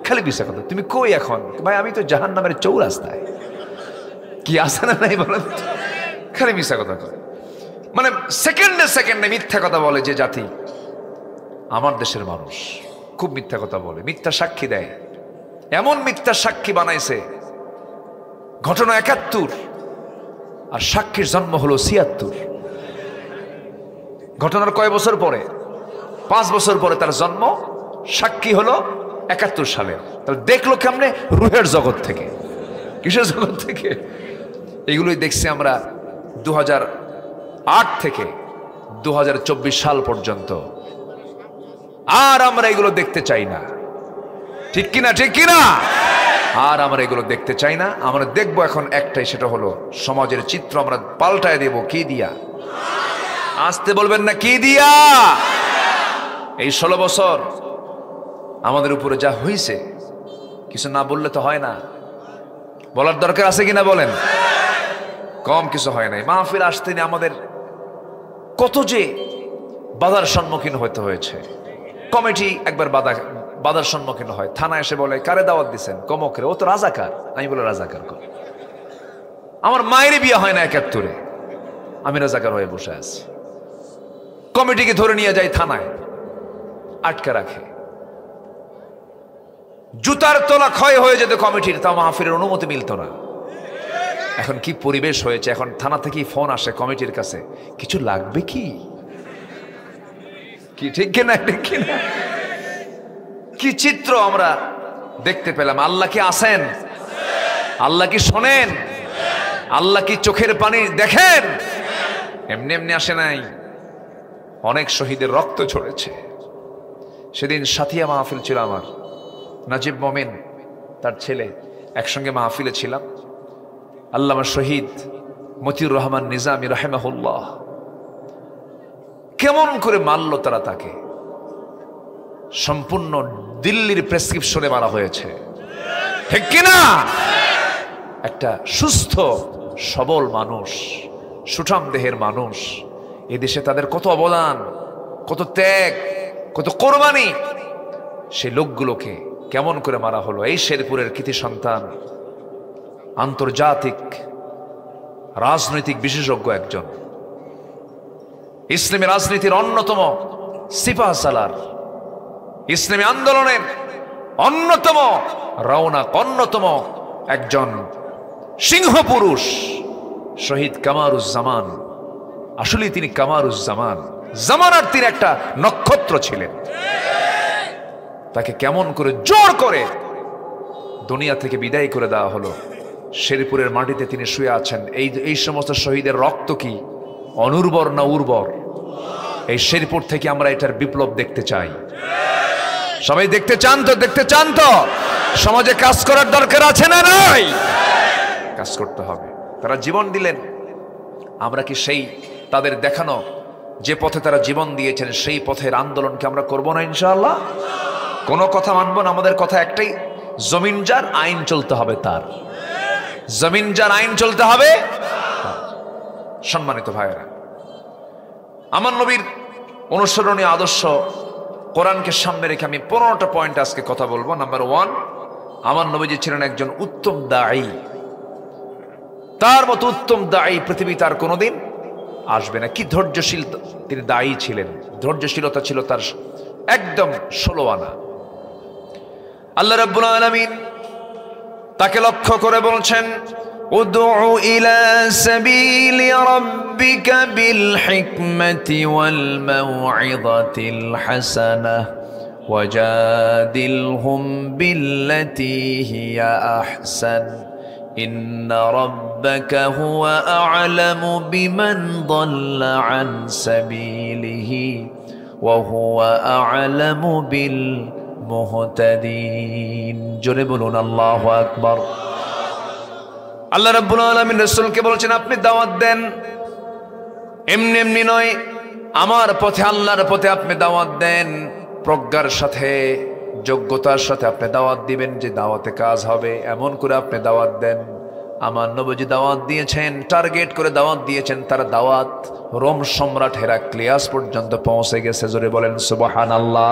খালি মিথ্যা কথা। তুমি কই এখন? ভাই আমি তো জাহান্নামের চৌরাস্তায়। কি আছে না নাই বলেন? খালি মিথ্যা কথা কয়। মানে সেকেন্ডে সেকেন্ডে মিথ্যা কথা বলে যে জাতি, আমার দেশের মানুষ খুব মিথ্যা কথা বলে, মিথ্যা সাক্ষী দেয়। এমন মিথ্যা সাক্ষী বানাইছে, ঘটনা 71 আর সাক্ষীর জন্ম হলো 76। ঘটনার কয় বছর পরে? 5 বছর পরে তার জন্ম, সাক্ষী হলো 71 সালে। তাহলে দেখলো কেমনে? রুহের জগৎ থেকে। কিসের জগৎ থেকে? এগুলোই দেখছি আমরা 2008 থেকে 2024 সাল পর্যন্ত। আর আমরা এগুলো দেখতে চাই না, ঠিক কিনা? ঠিক কিনা? আর আমরা এগুলো দেখতে চাই না। আমরা দেখবো এখন একটাই, সেটা হলো সমাজের চিত্র আমরা পাল্টায় দেব। কি দিয়া? আসতে বলবেন না, কি দিয়া? এই 16 বছর আমাদের উপরে যা হয়েছে, কিছু না বললে তো হয় না। বলার দরকার আছে কিনা বলেন? কম কিছু হয় নাই। মাহফিল আসতে আমাদের কত যে বাধার সম্মুখীন হতে হয়েছে। কমিটি একবার বাধার সম্মুখীন হয়, থানা এসে বলে কারে দাওয়াত দিচ্ছেন? কমকরে, ও তো রাজাকার। আমি বলে রাজাকার কর? আমার মায়ের বিয়ে হয় না 71-এ, আমি রাজাকার হয়ে বসে আছি। কমিটিকে ধরে নিয়ে যায় থানায়, আটকে রাখে। জুতার তলা ক্ষয় হয়ে যেত কমিটির, তা মাহফিলের অনুমতি মিলত না। এখন কি পরিবেশ হয়েছে! এখন থানা থেকেই ফোন আসে কমিটির কাছে, কিছু লাগবে কি? কি ঠিক কিনা? ঠিক কিনা? কি চিত্র আমরা দেখতে পেলাম! আল্লাহ কি আছেন? আল্লাহ কি শোনেন? আল্লাহ কি চোখের পানি দেখেন? এমনি এমনি আসে নাই। অনেক শহীদের রক্ত ঝরেছে। সেদিন সাথিয়া মাহফিল ছিল আমার, নাজিব মোমেন তার ছেলে, একসঙ্গে মাহফিলে ছিলাম। আল্লামা শহীদ মতিউর রহমান নিজামী রাহিমাহুল্লাহ, কেমন করে মারল তারা তাকে! সম্পূর্ণ দিল্লির প্রেসক্রিপশনে মারা হয়েছে, ঠিক কিনা? একটা সুস্থ সবল মানুষ, সুঠাম দেহের মানুষ, এদেশে তাদের কত অবদান, কত ত্যাগ, কত কোরবানি, সেই লোকগুলোকে কেমন করে মারা হলো! এই শেরপুরের কৃতি সন্তান, আন্তর্জাতিক রাজনৈতিক বিশেষজ্ঞ একজন, ইসলামী রাজনীতির অন্যতম সিপাহ সালার, ইসলামী আন্দোলনের অন্যতম রওনাক, অন্যতম একজন সিংহ পুরুষ, শহীদ কামারুজ্জামান। আসলে তিনি কামারুজ্জামান, জামানার তিনি একটা নক্ষত্র ছিলেন। তাকে কেমন করে জোর করে দুনিয়া থেকে বিদায় করে দেওয়া হলো। শেরপুরের মাটিতে তিনি শুয়ে আছেন। এই সমস্ত শহীদের রক্ত কি অনুর্বর না উর্বর? এই শেরপুর থেকে আমরা এটার বিপ্লব দেখতে চাই। সবাই দেখতে চান তো? দেখতে চান তো? সমাজে কাজ করার দরকার আছে না নাই? কাজ করতে হবে। তারা জীবন দিলেন, আমরা কি সেই তাদের দেখানো যে পথে তারা জীবন দিয়েছেন সেই পথের আন্দোলনকে আমরা করব না ইনশাআল্লাহ? কোনো কথা মানব না। আমাদের কথা একটাই, জমিন যার আইন চলতে হবে তার। জমিন যার আইন চলতে হবে। সম্মানিত ভাইয়েরা, আমার নবীর অনুসরণীয় আদর্শ কোরআনকে সামনে রেখে আমি 15টা পয়েন্ট আজকে কথা বলবো। নাম্বার 1, আমার নবীজি ছিলেন একজন উত্তম দাঈ। তার মতো উত্তম দাঈ পৃথিবীতে আর কোনোদিন আসবে না। কি ধৈর্যশীল তিনি দাঈ ছিলেন! ধৈর্যশীলতা ছিল তার একদম 16 আনা। আল্লাহ রাব্বুল আলামিন তাকে লক্ষ্য করে বলছেন, উদউ ইলা সাবিলি রাব্বিকা বিল হিকমাতি ওয়াল মাউইযাতিল হাসানাহ ওয়াজাদিলহুম বিল্লাতী হিয়া আহসান ইন্না রাব্বাকা হুয়া আ'লামু বিমান দাল্লা আন সাবিলিহি ওয়া হুয়া আ'লামু বিল মুহতাদিন। জোরে বলুন আল্লাহু আকবার। আল্লাহ রাব্বুল আলামিন রাসূলকে বলছেন, আপনি দাওয়াত দেন, এমনি এমনি নয়, আমার পথে, আল্লাহর পথে আপনি দাওয়াত দেন। প্রজ্ঞার সাথে, যোগ্যতার সাথে আপনি দাওয়াত দিবেন, যে দাওয়াতে কাজ হবে এমন করে আপনি দাওয়াত দেন। আমার নবীজি দাওয়াত দিয়েছেন, টার্গেট করে দাওয়াত দিয়েছেন। তার দাওয়াত রোম সম্রাট হেরাক্লিয়াস পর্যন্ত পৌঁছে গেছে। জোরে বলেন সুবহানাল্লাহ।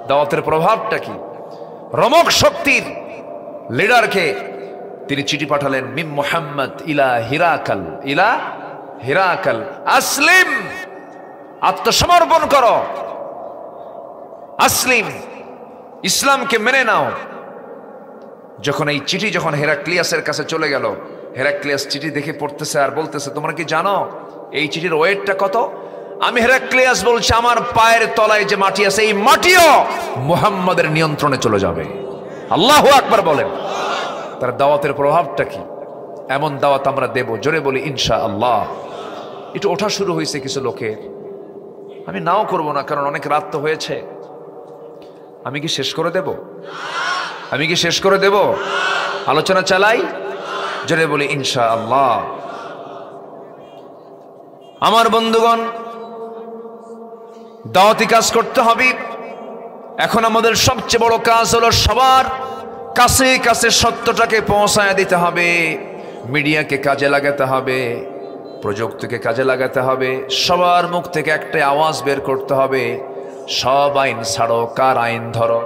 দাওয়াতের প্রভাবটা কি! রোমক শক্তির লিডারকে তিনি চিঠি পাঠালেন, মিম মুহাম্মদ ইলা হিরাকাল, ইলা হিরাকাল আসলিম, আত্মসমর্পণ করো, আসলিম, ইসলামকে মেনে নাও। যখন এই চিঠি যখন হেরাক্লিয়াসের কাছে চলে গেল, হেরাক্লিয়াস চিঠি দেখে পড়তেছে আর বলতেছে, তোমরা কি জানো এই চিঠির ওয়েটটা কত? আমি হেরাক্লিয়াস বলছি আমার পায়ের তলায় যে মাটি আছে এই মাটিও মুহাম্মাদের নিয়ন্ত্রণে চলে যাবে। আল্লাহু আকবার বলেন। তার দাওয়াতের প্রভাবটা কি? এমন দাওয়াত আমরা দেব, জোরে বলি ইনশাআল্লাহ। একটু ওঠা শুরু হয়েছে কিছু লোকের, আমি নাও করব না, কারণ অনেক রাত তো হয়েছে। আমি কি শেষ করে দেব? আমি কি শেষ করে দেব? আলোচনা চালাই, জোরে বলি ইনশাআল্লাহ। আমার বন্ধুগণ, দাওয়াতি কাজ করতে হবে। এখন আমাদের সবচেয়ে বড় কাজ হলো সবার কাছে কাছে সত্যটাকে পৌঁছায় দিতে হবে। মিডিয়াকে কাজে লাগাতে হবে, প্রযুক্তিকে কাজে লাগাতে হবে। সবার মুখ থেকে একটা আওয়াজ বের করতে হবে, সব আইন ছাড়ো, কার আইন ধরো।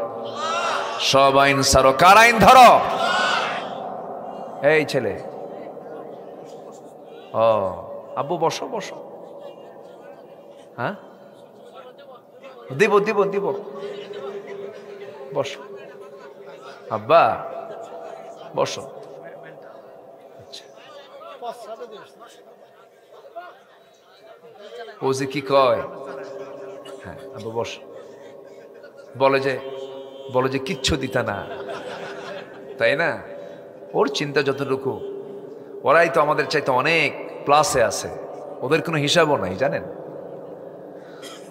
সব আইন ছাড়ো, কার আইন ধরো। এই ছেলে, ও আব্বু বসো বসো। হ্যাঁ, দিব দিব দিব, বসো আব্বা, বসো। আচ্ছা, ও যে কি কয়, হ্যাঁ আব্বু বসো। বলে যে কিচ্ছু দিতা না, তাই না? ওর চিন্তা যতটুকু, ওরাই তো আমাদের চাইতে অনেক প্লাসে আছে, ওদের কোনো হিসাবও নাই, জানেন?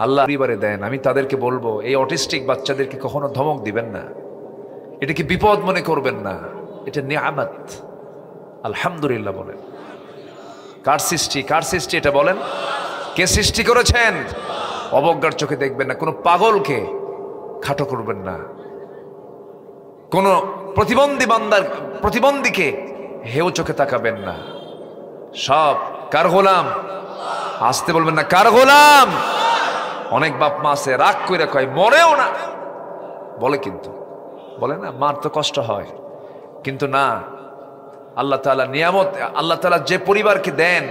আল্লাহ পরিবারে দেন। আমি তাদেরকে বলবো, এই অটিস্টিক বাচ্চাদেরকে কখনো ধমক দিবেন না, এটা কি বিপদ মনে করবেন না, এটা নিয়ামত। আলহামদুলিল্লাহ বলেন। কার সৃষ্টি? কার সৃষ্টি এটা বলেন? কে সৃষ্টি করেছেন? অবজ্ঞার চোখে দেখবেন না, কোনো পাগলকে খাটো করবেন না, কোন প্রতিবন্ধীকে হেউ চোখে তাকাবেন না। সব কার গোলাম? আসতে বলবেন না, কার গোলাম? অনেক বাপ মা আছে রাগ কইরা কয় মরেও না, বলে কিন্তু বলে না, মার তো কষ্ট হয়, কিন্তু না, আল্লাহ তাআলা নিয়ামত, আল্লাহ তাআলা যে পরিবারকে দেন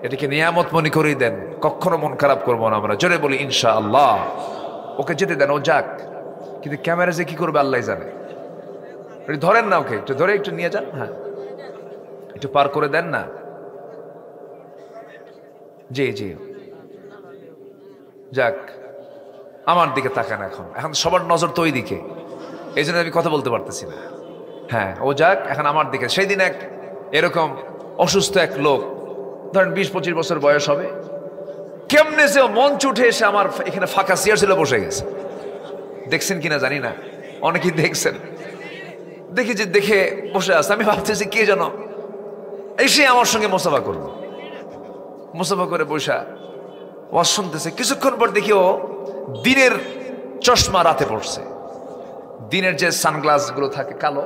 এটাকে নিয়ামত মনে করেই দেন। কখনো মন খারাপ করবো না আমরা, জোরে বলি ইনশাআল্লাহ। ওকে যেতে দেন, ও যাক, কিন্তু ক্যামেরা যে কি করবে আল্লাহ জানে। একটু ধরেন না, ওকে একটু ধরে একটু নিয়ে যান, হ্যাঁ একটু পার করে দেন না। জি জি, যাক, আমার দিকে তাকান। এখন সবার নজর তো ওই দিকে, এই জন্য আমি কথা বলতে পারতেছি না। হ্যাঁ, ও যাক, এখন আমার দিকে। সেই দিন এরকম অসুস্থ এক লোক, ধরেন 20-25 বছর বয়স হবে, কেমনে যে মঞ্চ উঠে এসে আমার এখানে ফাঁকা চেয়ার ছিল বসে গেছে। দেখছেন কিনা জানি না, অনেকেই দেখছেন। দেখে বসে আছে। আমি ভাবতেছি কে যেন এসে আমার সঙ্গে মোসাফা করবো, মোসাফা করে বসা ওয়াজ শুনতেছে। কিছুক্ষণ পর দেখি ও দিনের চশমা রাতে পড়ছে, দিনের যে সানগ্লাস গুলো থাকে কালো,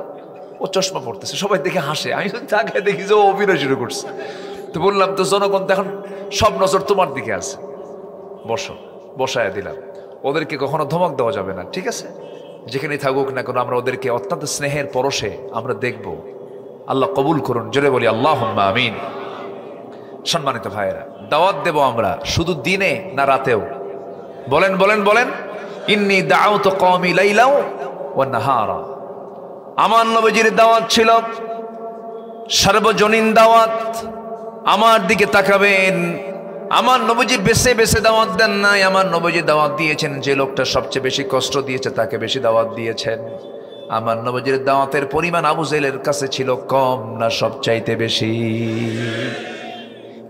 ও চশমা পড়তেছে। সবাই দেখে হাসে, আমি তাকে দেখি যে ও অভিনয় শুরু করছে। তো বললাম, তো জনগণ তো এখন সব নজর তোমার দিকে আছে, বসো। বসায় দিলাম। ওদেরকে কখনো ধমক দেওয়া যাবে না, ঠিক আছে? যেখানেই থাকুক না কেন, আমরা ওদেরকে অত্যন্ত স্নেহের পরশে আমরা দেখব। আল্লাহ কবুল করুন, জোরে বলি আল্লাহুম্মা আমিন। সম্মানিত ভাইয়েরা, দাওয়াত দেব আমরা শুধু দিনে না রাতেও? বলেন বলেন বলেন। ইন্নী দাউতু কওমি লাইলাও ওয়া নাহারা। আমার নবীজির দাওয়াত ছিল সার্বজনীন দাওয়াত। আমার দিকে তাকাবেন, আমার নবীজি বেছে বেছে দাওয়াত দেন নাই। আমার নবীজি দাওয়াত দিয়েছেন যে লোকটা সবচেয়ে বেশি কষ্ট দিয়েছে তাকে বেশি দাওয়াত দিয়েছেন। আমার নবীজির দাওয়াতের পরিমাণ আবু জেহেলের কাছে ছিল কম না সবচাইতে বেশি?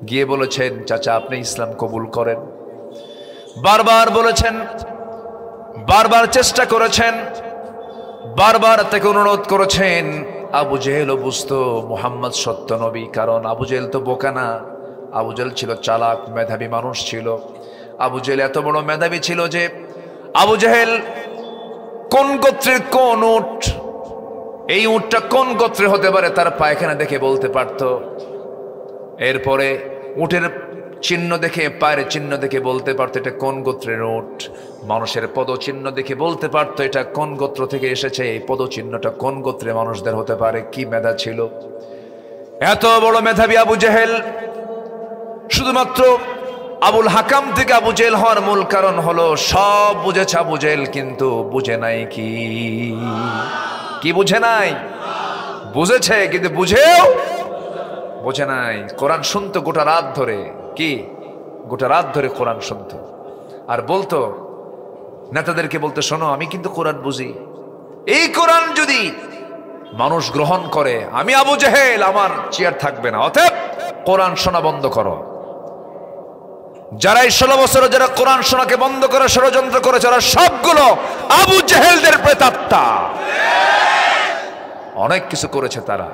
গিয়ে বলেছেন, চাচা আপনি ইসলাম কবুল করেন। বারবার বলেছেন, বারবার চেষ্টা করেছেন, বারবার তাকে অনুরোধ করেছেন। আবু জেহেলও বুঝতো মুহাম্মদ সত্য নবী, কারণ আবু জেহেল তো বোকা না। আবু জেহেল ছিল চালাক, মেধাবী মানুষ ছিল। আবু জেহেল এত বড় মেধাবী ছিল যে আবু জেহেল কোন গোত্রের কোন উট, এই উটটা কোন গোত্রে হতে পারে তার পায়খানা দেখে বলতে পারত। এরপরে উটের চিহ্ন দেখে, পায়ের চিহ্ন দেখে বলতে পারতো এটা কোন গোত্রের উট। মানুষের পদচিহ্ন দেখে বলতে পারতো এটা কোন গোত্র থেকে এসেছে, এই পদচিহ্নটা কোন গোত্রের মানুষদের হতে পারে। কি মেধা ছিল! এত বড় মেধাবী আবু জেহেল। শুধুমাত্র আবুল হাকাম থেকে আবু জেহেল হওয়ার মূল কারণ হলো সব বুঝেছে আবু জেহেল, কিন্তু বুঝে নাই কি বুঝে নাই? বুঝেছে কিন্তু বুঝে নাই। কোরআন শুনতো গোটা রাত ধরে, কি গোটা রাত ধরে কোরআন শুনতো আর বলতো, নেতাদেরকে বলতে, শোনো আমি কিন্তু কোরআন বুঝি, এই কোরআন যদি মানুষ গ্রহণ করে আমি আবু জেহেল, আমার চেয়ার থাকবে না, অতএব কোরআন শোনা বন্ধ করো। যারা এই 16 বছরে যারা কোরআন শোনাকে বন্ধ করে ষড়যন্ত্র করেছে, ওরা সবগুলো আবু জেহেলদের প্রেতাত্মা। অনেক কিছু করেছে তারা।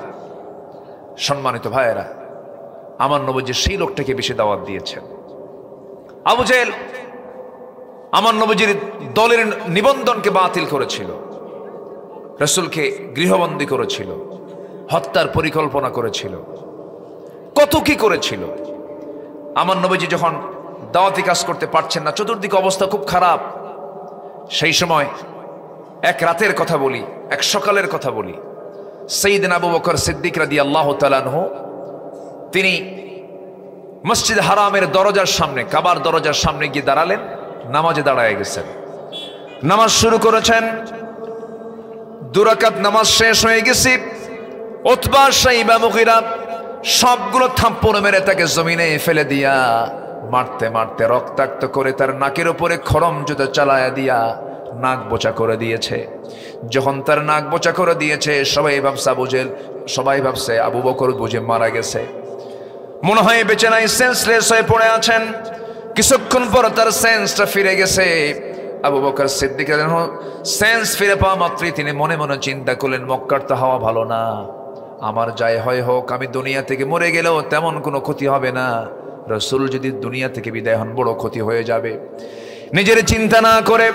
সম্মানিত ভাইয়েরা, আমার নবীজি সেই লোকটাকে বেশি দাওয়াত দিয়েছেন। আবু জেহেল আমার নবীজির দলের নিবন্ধনকে বাতিল করেছিল, রাসূলকে গৃহবন্দী করেছিল, হত্যার পরিকল্পনা করেছিল, কত কি করেছিল। আমার নবীজি যখন দাওয়াতি কাজ করতে পারছেন না, চতুর্দিকে অবস্থা খুব খারাপ, সেই সময় এক রাতের কথা বলি, এক সকালের কথা বলি। সাইয়েদনা আবু বকর সিদ্দিক রাদিয়াল্লাহু তাআলা আনহু তিনি মসজিদ হারামের দরজার সামনে, কাবার দরজার সামনে গিয়ে দাঁড়ালেন, নামাজে দাঁড়ায় গেছেন, নামাজ শুরু করেছেন। 2 রাকাত নামাজ শেষ হয়ে গেছে, উতবা, শাইবা, মুগীরা সবগুলো থাপ্পড় মেরে তাকে জমিনে ফেলে দিয়া মারতে মারতে রক্তাক্ত করে তার নাকের উপরে খড়ম জুতো চালায়া দিয়া নাক বোচা করে দিয়েছে। যখন তার নাক বোচা করে দিয়েছে, সবাই ভাবছে আবু বকর বুঝে মারা গেছে, মনে হয় বেঁচে নাই, সেন্সলেস হয়ে পড়ে আছেন। কিছুক্ষণ পর তার সেন্সটা ফিরে গেছে। আবু বকর সিদ্দিক সেন্স ফিরে পাওয়া মাত্রই তিনি মনে মনে চিন্তা করলেন, মক্কার তো হাওয়া ভালো না, আমার যাই হয় হোক, আমি দুনিয়া থেকে মরে গেলেও তেমন কোনো ক্ষতি হবে না, রাসূল যদি দুনিয়া থেকে বিদায় হন বড় ক্ষতি হয়ে যাবে। নিজের চিন্তা না করে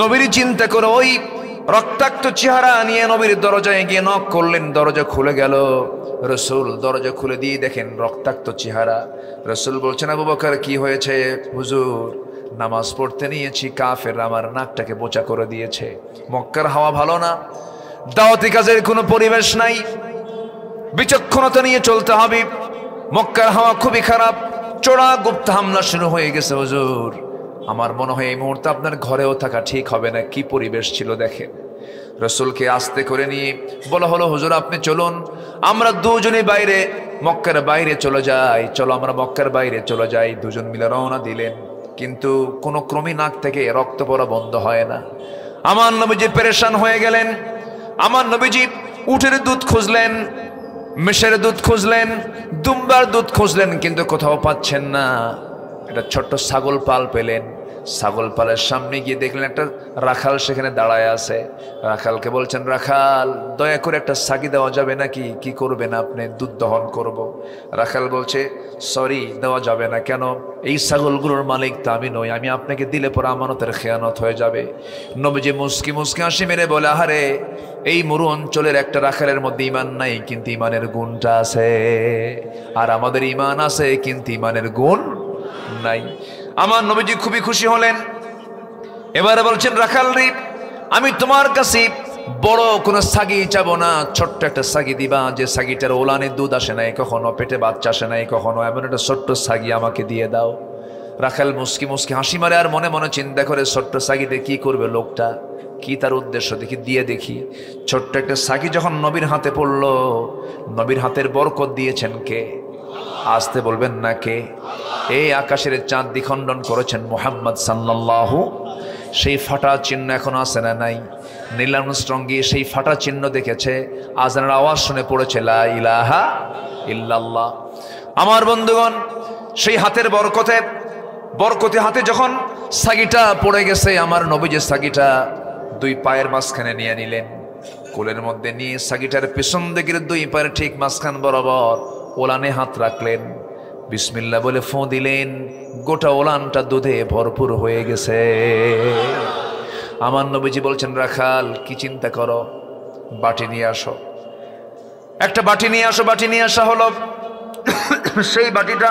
নবীর চিন্তা করে ওই রক্তাক্ত চেহারা নিয়ে নবীর দরজায় গিয়ে নক করলেন। দরজা খুলে গেল, রাসূল দরজা খুলে দিয়ে দেখেন রক্তাক্ত চেহারা। রাসূল বলছেন, আবু বকর কি হয়েছে? হুজুর, নামাজ পড়তে নিয়েছি, কাফের আমার নাকটাকে বোচা করে দিয়েছে। মক্কার হাওয়া ভালো না, দাওয়াতি কাজের কোনো পরিবেশ নাই, বিচক্ষণতা নিয়ে চলতে হবে। মক্কার হাওয়া খুবই খারাপ, চোরা গুপ্ত হামলা শুরু হয়ে গেছে। হুজুর, আমার মনে হয় এই মুহূর্তে আপনার ঘরেও থাকা ঠিক হবে না। কি পরিবেশ ছিল দেখেন। রাসূলকে আস্তে করে নিয়ে বলা হলো, হুজুর আপনি চলুন, আমরা দুজনে বাইরে, মক্কার বাইরে চলে যাই, চলো আমরা মক্কার বাইরে চলে যাই। দুজন মিলে রওনা দিলেন, কিন্তু কোনো ক্রমে নাক থেকে রক্ত পড়া বন্ধ হয় না। আমার নবীজি পেরেশান হয়ে গেলেন। আমার নবীজি উটের দুধ খুঁজলেন, মেষের দুধ খুঁজলেন, দুম্বার দুধ খুঁজলেন, কিন্তু কোথাও পাচ্ছেন না। একটা ছোট্ট ছাগল পাল পেলেন। ছাগল পালের সামনে গিয়ে দেখলেন একটা রাখাল সেখানে দাঁড়ায় আছে। রাখালকে বলছেন, রাখাল দয়া করে একটা ছাগি দেওয়া যাবে নাকি? কি করবেন আপনি? দুধ দহন করব। রাখাল বলছে, সরি, দেওয়া যাবে না। কেন? এই ছাগলগুলোর মালিক তো আমি নই, আমি আপনাকে দিলে পরে আমানতের খেয়ানত হয়ে যাবে। নবীজি মুস্কি মুস্কি হাসি মেরে বলে, আহারে, এই মরু অঞ্চলের একটা রাখালের মধ্যে ইমান নাই, কিন্তু ইমানের গুণটা আছে। আর আমাদের ইমান আছে, কিন্তু ইমানের গুণ নাই। আমার নবীজি খুবই খুশি হলেন। এবারে বলছেন, রাখাল রে, আমি তোমার কাছে বড় কোনো ছাগি চাবো না, ছোট্ট একটা ছাগি দিবা, যে ছাগিটার ওলানে দুধ আসে নাই কখনো, পেটে বাচ্চা আসে নাই কখনো, এমন একটা ছোট্ট ছাগি আমাকে দিয়ে দাও। রাখাল মুস্কি মুস্কি হাসি মারে আর মনে মনে চিন্তা করে, ছোট্ট ছাগিতে কি করবে লোকটা, কি তার উদ্দেশ্য, দেখি দিয়ে দেখি। ছোট্ট একটা ছাগি যখন নবীর হাতে পড়লো, নবীর হাতের বরকত দিয়েছেন কে? আসতে বলবেন না কে? এই আকাশের চাঁদ দ্বিখণ্ডন করেছেন মুহাম্মদ সাল্লাল্লাহু। সেই ফাটা চিহ্ন এখন আছে না নাই? নীল আর্মস্ট্রং গিয়ে সেই ফাটা চিহ্ন দেখেছে, আজানের আওয়াজ শুনে পড়েছে লা ইলাহা ইল্লাল্লাহ। আমার বন্ধুগণ, সেই হাতের বরকতে হাতে যখন ছাগিটা পড়ে গেছে, আমার নবীজি ছাগিটা 2 পায়ের মাঝখানে নিয়ে নিলেন, কোলের মধ্যে নিয়ে ছাগিটার পেছন দিকের 2 পায়ের ঠিক মাঝখান বরাবর ওলানে হাত রাখলেন, বিসমিল্লাহ বলে ফু দিলেন। গোটা ওলানটা দুধে ভরপুর হয়ে গেছে। আমার নবীজি বলছেন, রাখাল কি চিন্তা করো, বাটি নিয়ে আসো। একটা বাটি নিয়ে আসো। বাটি নিয়ে আসা হলো। সেই বাটিটা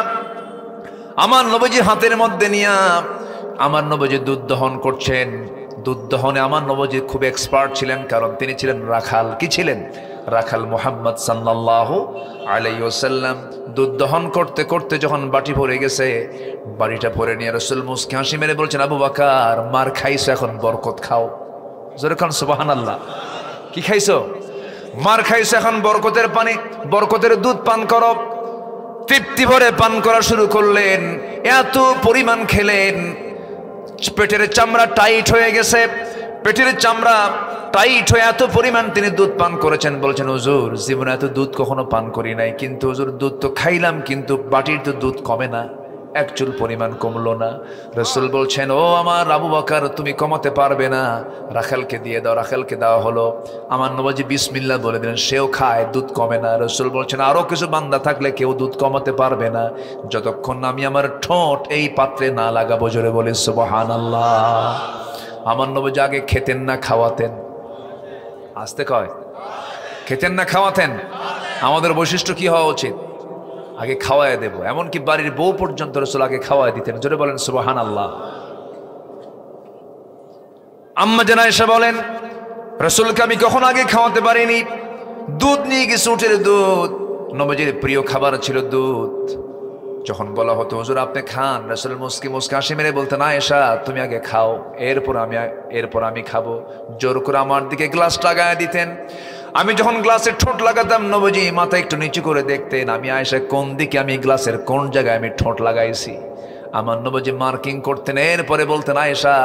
আমার নবীজি হাতের মধ্যে নিয়ে আমার নবীজি দুধ দহন করছেন। দুধ দহনে আমার নবীজি খুব এক্সপার্ট ছিলেন, কারণ তিনি ছিলেন রাখাল। কি ছিলেন? রাখাল মুহাম্মদ সাল্লাল্লাহু আলাইহি ওয়াসাল্লাম। দুধ দহন করতে করতে যখন বাটি ভরে গেছে, বাটিটা ভরে নিয়ে রাসূল মুস্কি হাসি মেরে বলছেন, আবু বকর, মার খাইছো, এখন বরকত খাও। জোরে খান সুবহানাল্লাহ। কি খাইছো? মার খাইছো, এখন বরকতের পানি, বরকতের দুধ পান করো। তৃপ্তি ভরে পান করা শুরু করলেন। এত পরিমাণ খেলেন, পেটের চামড়া টাইট হয়ে গেছে। পেটের চামড়া টাইট হয়ে এত পরিমাণ তিনি দুধ পান করেছেন। বলছেন, হুজুর জীবনে এত দুধ কখনো পান করি নাই, কিন্তু হুজুর দুধ তো খাইলাম, কিন্তু বাটির তো দুধ কমে না, এক চুল পরিমাণ কমলো না। রাসূল বলছেন, ও আমার আবু বকর, তুমি কমাতে পারবে না, রাখালকে দিয়ে দাও। রাখালকে দেওয়া হলো। আমার নবীজি বিসমিল্লাহ বলে দিলেন, সেও খায়, দুধ কমে না। রাসূল বলছেন, আরো কিছু বান্দা থাকলে কেউ দুধ কমাতে পারবে না যতক্ষণ না আমি আমার ঠোঁট এই পাত্রে না লাগাবো। জোরে বলি সুবহানাল্লাহ। আমার নবীজি আগে খেতেন না খাওয়াতেন? আসতে কয়, খেতেন না খাওয়াতেন? আমাদের বৈশিষ্ট্য কি হওয়া উচিত? আগে খাওয়ায় দেব। এমনকি বাড়ির বউ পর্যন্ত রাসূল আগে খাওয়ায় দিতেন। জোরে বলেন সুবহানাল্লাহ। আম্মা জান আয়েশা বলেন, রাসূলকে আমি কখনো আগে খাওয়াতে পারিনি। দুধ নিয়ে গেছে, উটের দুধ, নবীজির প্রিয় খাবার ছিল দুধ। যখন বলা হতো হুজুর আপনি খান, রাসূল মুস্কি মুস্কি হাসি মেরে বলতেন, আয়েশা তুমি আগে খাও, এরপর আমি খাবো। জোর করে আমার দিকে গ্লাস লাগায় দিতেন। আমি যখন গ্লাসের ঠোঁট লাগাতাম, নবীজি মাথা একটু নিচু করে দেখতেন আমি আয়েশা কোন দিকে, আমি গ্লাসের কোন জায়গায় আমি ঠোঁট লাগাইছি। আমার নবীজি মার্কিং করতেন। এরপরে বলতেন, আয়েশা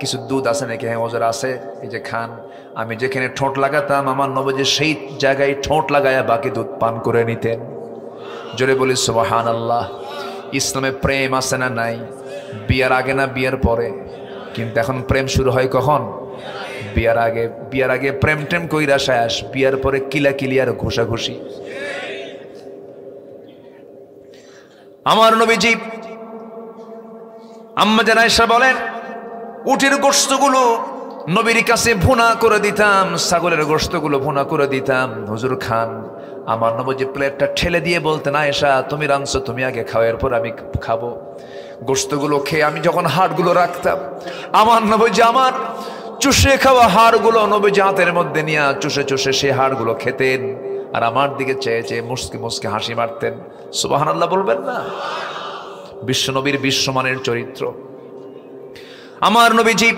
কিছু দুধ আছে নাকি? হ্যাঁ হুজুর আছে, এই যে খান। আমি যেখানে ঠোঁট লাগাতাম, আমার নবীজি সেই জায়গায় ঠোঁট লাগায়া বাকি দুধ পান করে নিতেন। জোরে বলি সুবহানাল্লাহ। ইসলামে প্রেম আছে না নাই? বিয়ার আগে না বিয়ার পরে? কিন্তু এখন প্রেম শুরু হয় কখন? বিয়ার আগে। বিয়ার আগে প্রেম টেম কইরা শেষ, বিয়ার পরে কিলাকিলি আর ঘুষাঘুষি। আমার নবীজি, আম্মা জান আয়েশা বলেন, উটের গোশতগুলো নবীর কাছে ভুনা করে দিতাম, ছাগলের গোশতগুলো ভুনা করে দিতাম, হুজুর খান। আমার নবীজি প্লেটটা ঠেলে দিয়ে বলতেন, আয়েশা তুমি রাঁধছো, তুমি আগে খাও, এরপর আমি খাবো। গোশতগুলো খেয়ে আমি যখন হাড়গুলো রাখতাম, আমার নবীজি আমার চুষে খাওয়া হাড়গুলো নবীজি হাতের মধ্যে নিয়ে চুষে চুষে সেই হাড়গুলো খেতেন, আর আমার দিকে চেয়ে চেয়ে মুস্কি মুস্কি হাসি মারতেন। সুবহানাল্লাহ বলবেন না? বিশ্বনবীর বিশ্বমানের চরিত্র। আমার নবীজি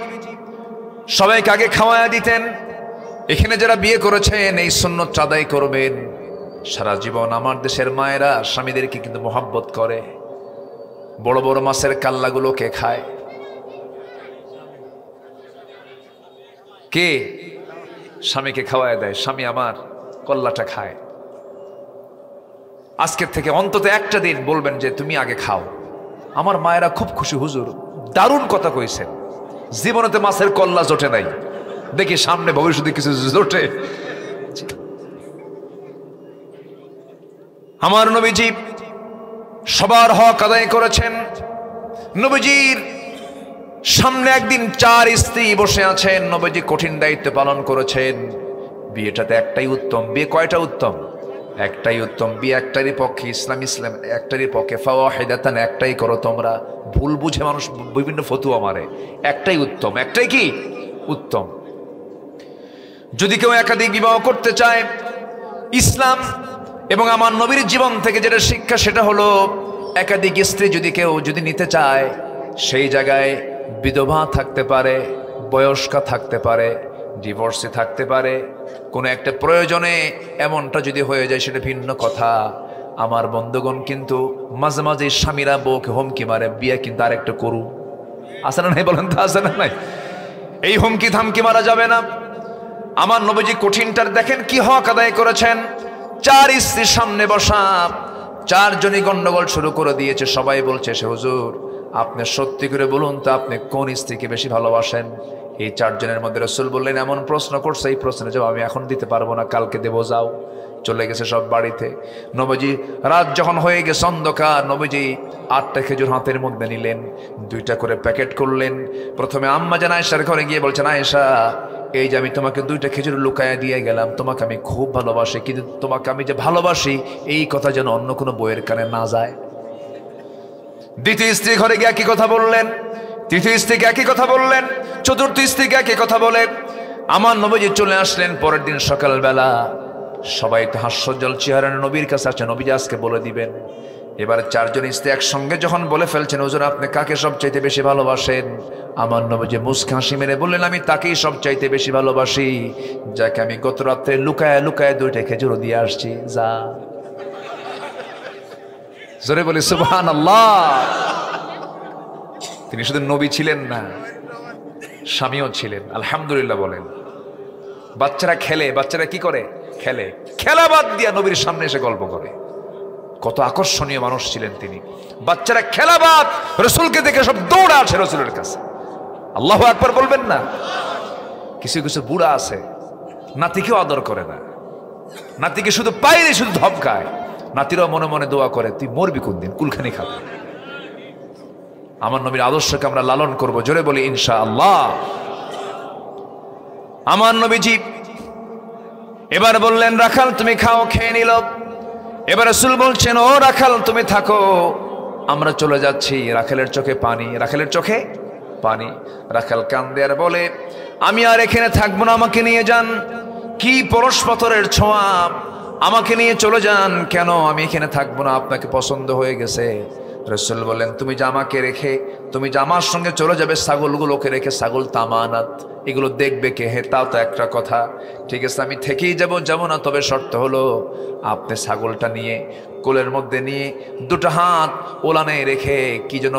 সবাইকে আগে খাওয়ায়া দিতেন। এখানে যারা বিয়ে করেছেন এই সুন্নত আদায় করবেন সারা জীবন। আমার দেশের মায়েরা স্বামীদেরকে কিন্তু মোহাব্বত করে। বড় বড় মাছের কাল্লাগুলো কে খায়? কে? স্বামীকে খাওয়ায় দেয়। স্বামী আমার কল্লাটা খায়। আজকের থেকে অন্তত একটা দিন বলবেন যে তুমি আগে খাও। আমার মায়েরা খুব খুশি, হুজুর দারুণ কথা কইছেন, জীবনেতে মাছের কল্লা জোটে নাই, দেখি সামনে ভবিষ্যতে কিছু জোটে। আমার নবীজি সবার হক আদায় করেছেন। নবীজির সামনে একদিন 4 স্ত্রী বসে আছেন, নবীজি কঠিন দায়িত্ব পালন করেছেন। বিয়েটাতে একটাই উত্তম। বিয়ে কয়টা উত্তম? একটাই উত্তম। বিয়ে একটারই পক্ষে, ইসলাম একটারই পক্ষে। ফাওয়াহিদাতান, একটাই করো তোমরা। ভুল বুঝে মানুষ বিভিন্ন ফতুয়া মারে। একটাই উত্তম। একটাই কি উত্তম। যদি কেউ একাধিক বিবাহ করতে চায়, ইসলাম এবং আমার নবীর জীবন থেকে যেটা শিক্ষা সেটা হলো একাধিক স্ত্রী যদি নিতে চায়, সেই জায়গায় বিধবা থাকতে পারে, বয়স্কা থাকতে পারে, ডিভোর্সে থাকতে পারে। কোনো একটা প্রয়োজনে এমনটা যদি হয়ে যায় সেটা ভিন্ন কথা। আমার বন্ধুগণ, কিন্তু মাঝে মাঝে স্বামীরা বউকে হুমকি মারে, বিয়ে কিন্তু আরেকটা করু। আছে না নাই বলেন তো? আছে না নাই? এই হুমকি থামকি মারা যাবে না। আমার নবীজি কঠিনটার দেখেন কি হক আদায় করেছেন। 4 স্ত্রীর সামনে বসা, 4 জনই গন্ডগোল শুরু করে দিয়েছে। সবাই বলছে, সে হুজুর আপনি সত্যি করে বলুন তো আপনি কোন স্ত্রীকে বেশি ভালোবাসেন? এই 4 জনের মধ্যে রাসূল বললেন, এমন প্রশ্ন করছে, এই প্রশ্নের জবাব আমি এখন দিতে পারবো না, কালকে দেবো, যাও। চলে গেছে সব বাড়িতে। নবীজি রাত যখন হয়ে গেছে অন্ধকার, নবীজি 8টা খেজুর হাতের মধ্যে নিলেন, 2টা করে প্যাকেট করলেন। প্রথমে আম্মা জান আয়েশার ঘরে গিয়ে বলছেন, আয়েশা এই যে আমি তোমাকে 2টা খেজুর লুকায়া দিয়ে গেলাম, তোমাকে আমি খুব ভালোবাসি, কিন্তু তোমাকে আমি যে ভালোবাসি এই কথা যেন অন্য কোনো বইয়ের কানে না যায়। দ্বিতীয় স্ত্রী ঘরে গিয়ে একই কথা বললেন, তৃতীয় স্ত্রীকে একই কথা বললেন, চতুর্থ স্ত্রীকে একই কথা বলে আমার নবীজি চলে আসলেন। পরের দিন সকালবেলা সবাই তো হাস্যজ্জ্বল চেহারা নবীর কাছে আসছে, নবীজি আজকে বলে দিবেন। এবার 4 জন স্ত্রী একসঙ্গে যখন বলে ফেলছেন, হুজুর আপনি কাকে সবচাইতে বেশি ভালোবাসেন? আমার নবীজি মুস্কি হাসি মেরে বললেন, আমি তাকেই সবচাইতে বেশি ভালোবাসি যাকে আমি গত রাত্রে লুকায় লুকায় 2টা খেজুর দিয়ে আসছি। যা জোরে বলি সুবহানাল্লাহ। তিনি শুধু নবী ছিলেন না, স্বামীও ছিলেন। আলহামদুলিল্লাহ বলেন। বাচ্চারা খেলে, বাচ্চারা কি করে? খেলে। খেলা বাদ দিয়া নবীর সামনে এসে গল্প করে। কত আকর্ষণীয় মানুষ ছিলেন তিনি। বাচ্চারা খেলা বাদ রসুলকে দেখে সব দৌড়া আসে রসুলের কাছে। আল্লাহু আকবার বলবেন না? কিছু কিছু বুড়া আছে নাতিকেও আদর করে না, নাতিকে শুধু পাইলে শুধু ধমকায়। নাতিরাও মনে মনে দোয়া করে, তুই মরবি কোন দিন, কুলখানি খাবে। আমার নবীর আদর্শকে আমরা লালন করব, জোরে বলি ইনশাআল্লাহ। আমার নবীজি এবার বললেন, রাখাল তুমি খাও। খেয়ে নিল। এবার রাসূল বলছেন, ও রাখাল তুমি থাকো, আমরা চলে যাচ্ছি। রাখালের চোখে পানি, রাখালের চোখে পানি। রাখাল কান্দে আর বলে, আমি আর এখানে থাকবো না, আমাকে নিয়ে যান। কি পরশ পাথরের ছোঁয়া, আমাকে নিয়ে চলে যান। কেন আমি এখানে থাকবো না, আপনাকে পছন্দ হয়ে গেছে। রাসূল বলেন, তুমি যে আমাকে রেখে তুমি যে আমার সঙ্গে চলে যাবে, ছাগলগুলোকে রেখে, ছাগল তামানাত, এগুলো দেখবে কে? হে, তাও তো একটা কথা। ঠিক আছে, আমি থেকেই যাব না, তবে শর্ত হলো আপনি ছাগলটা নিয়ে কোলের মধ্যে নিয়ে দুটো হাত ওলানে রেখে কি যেন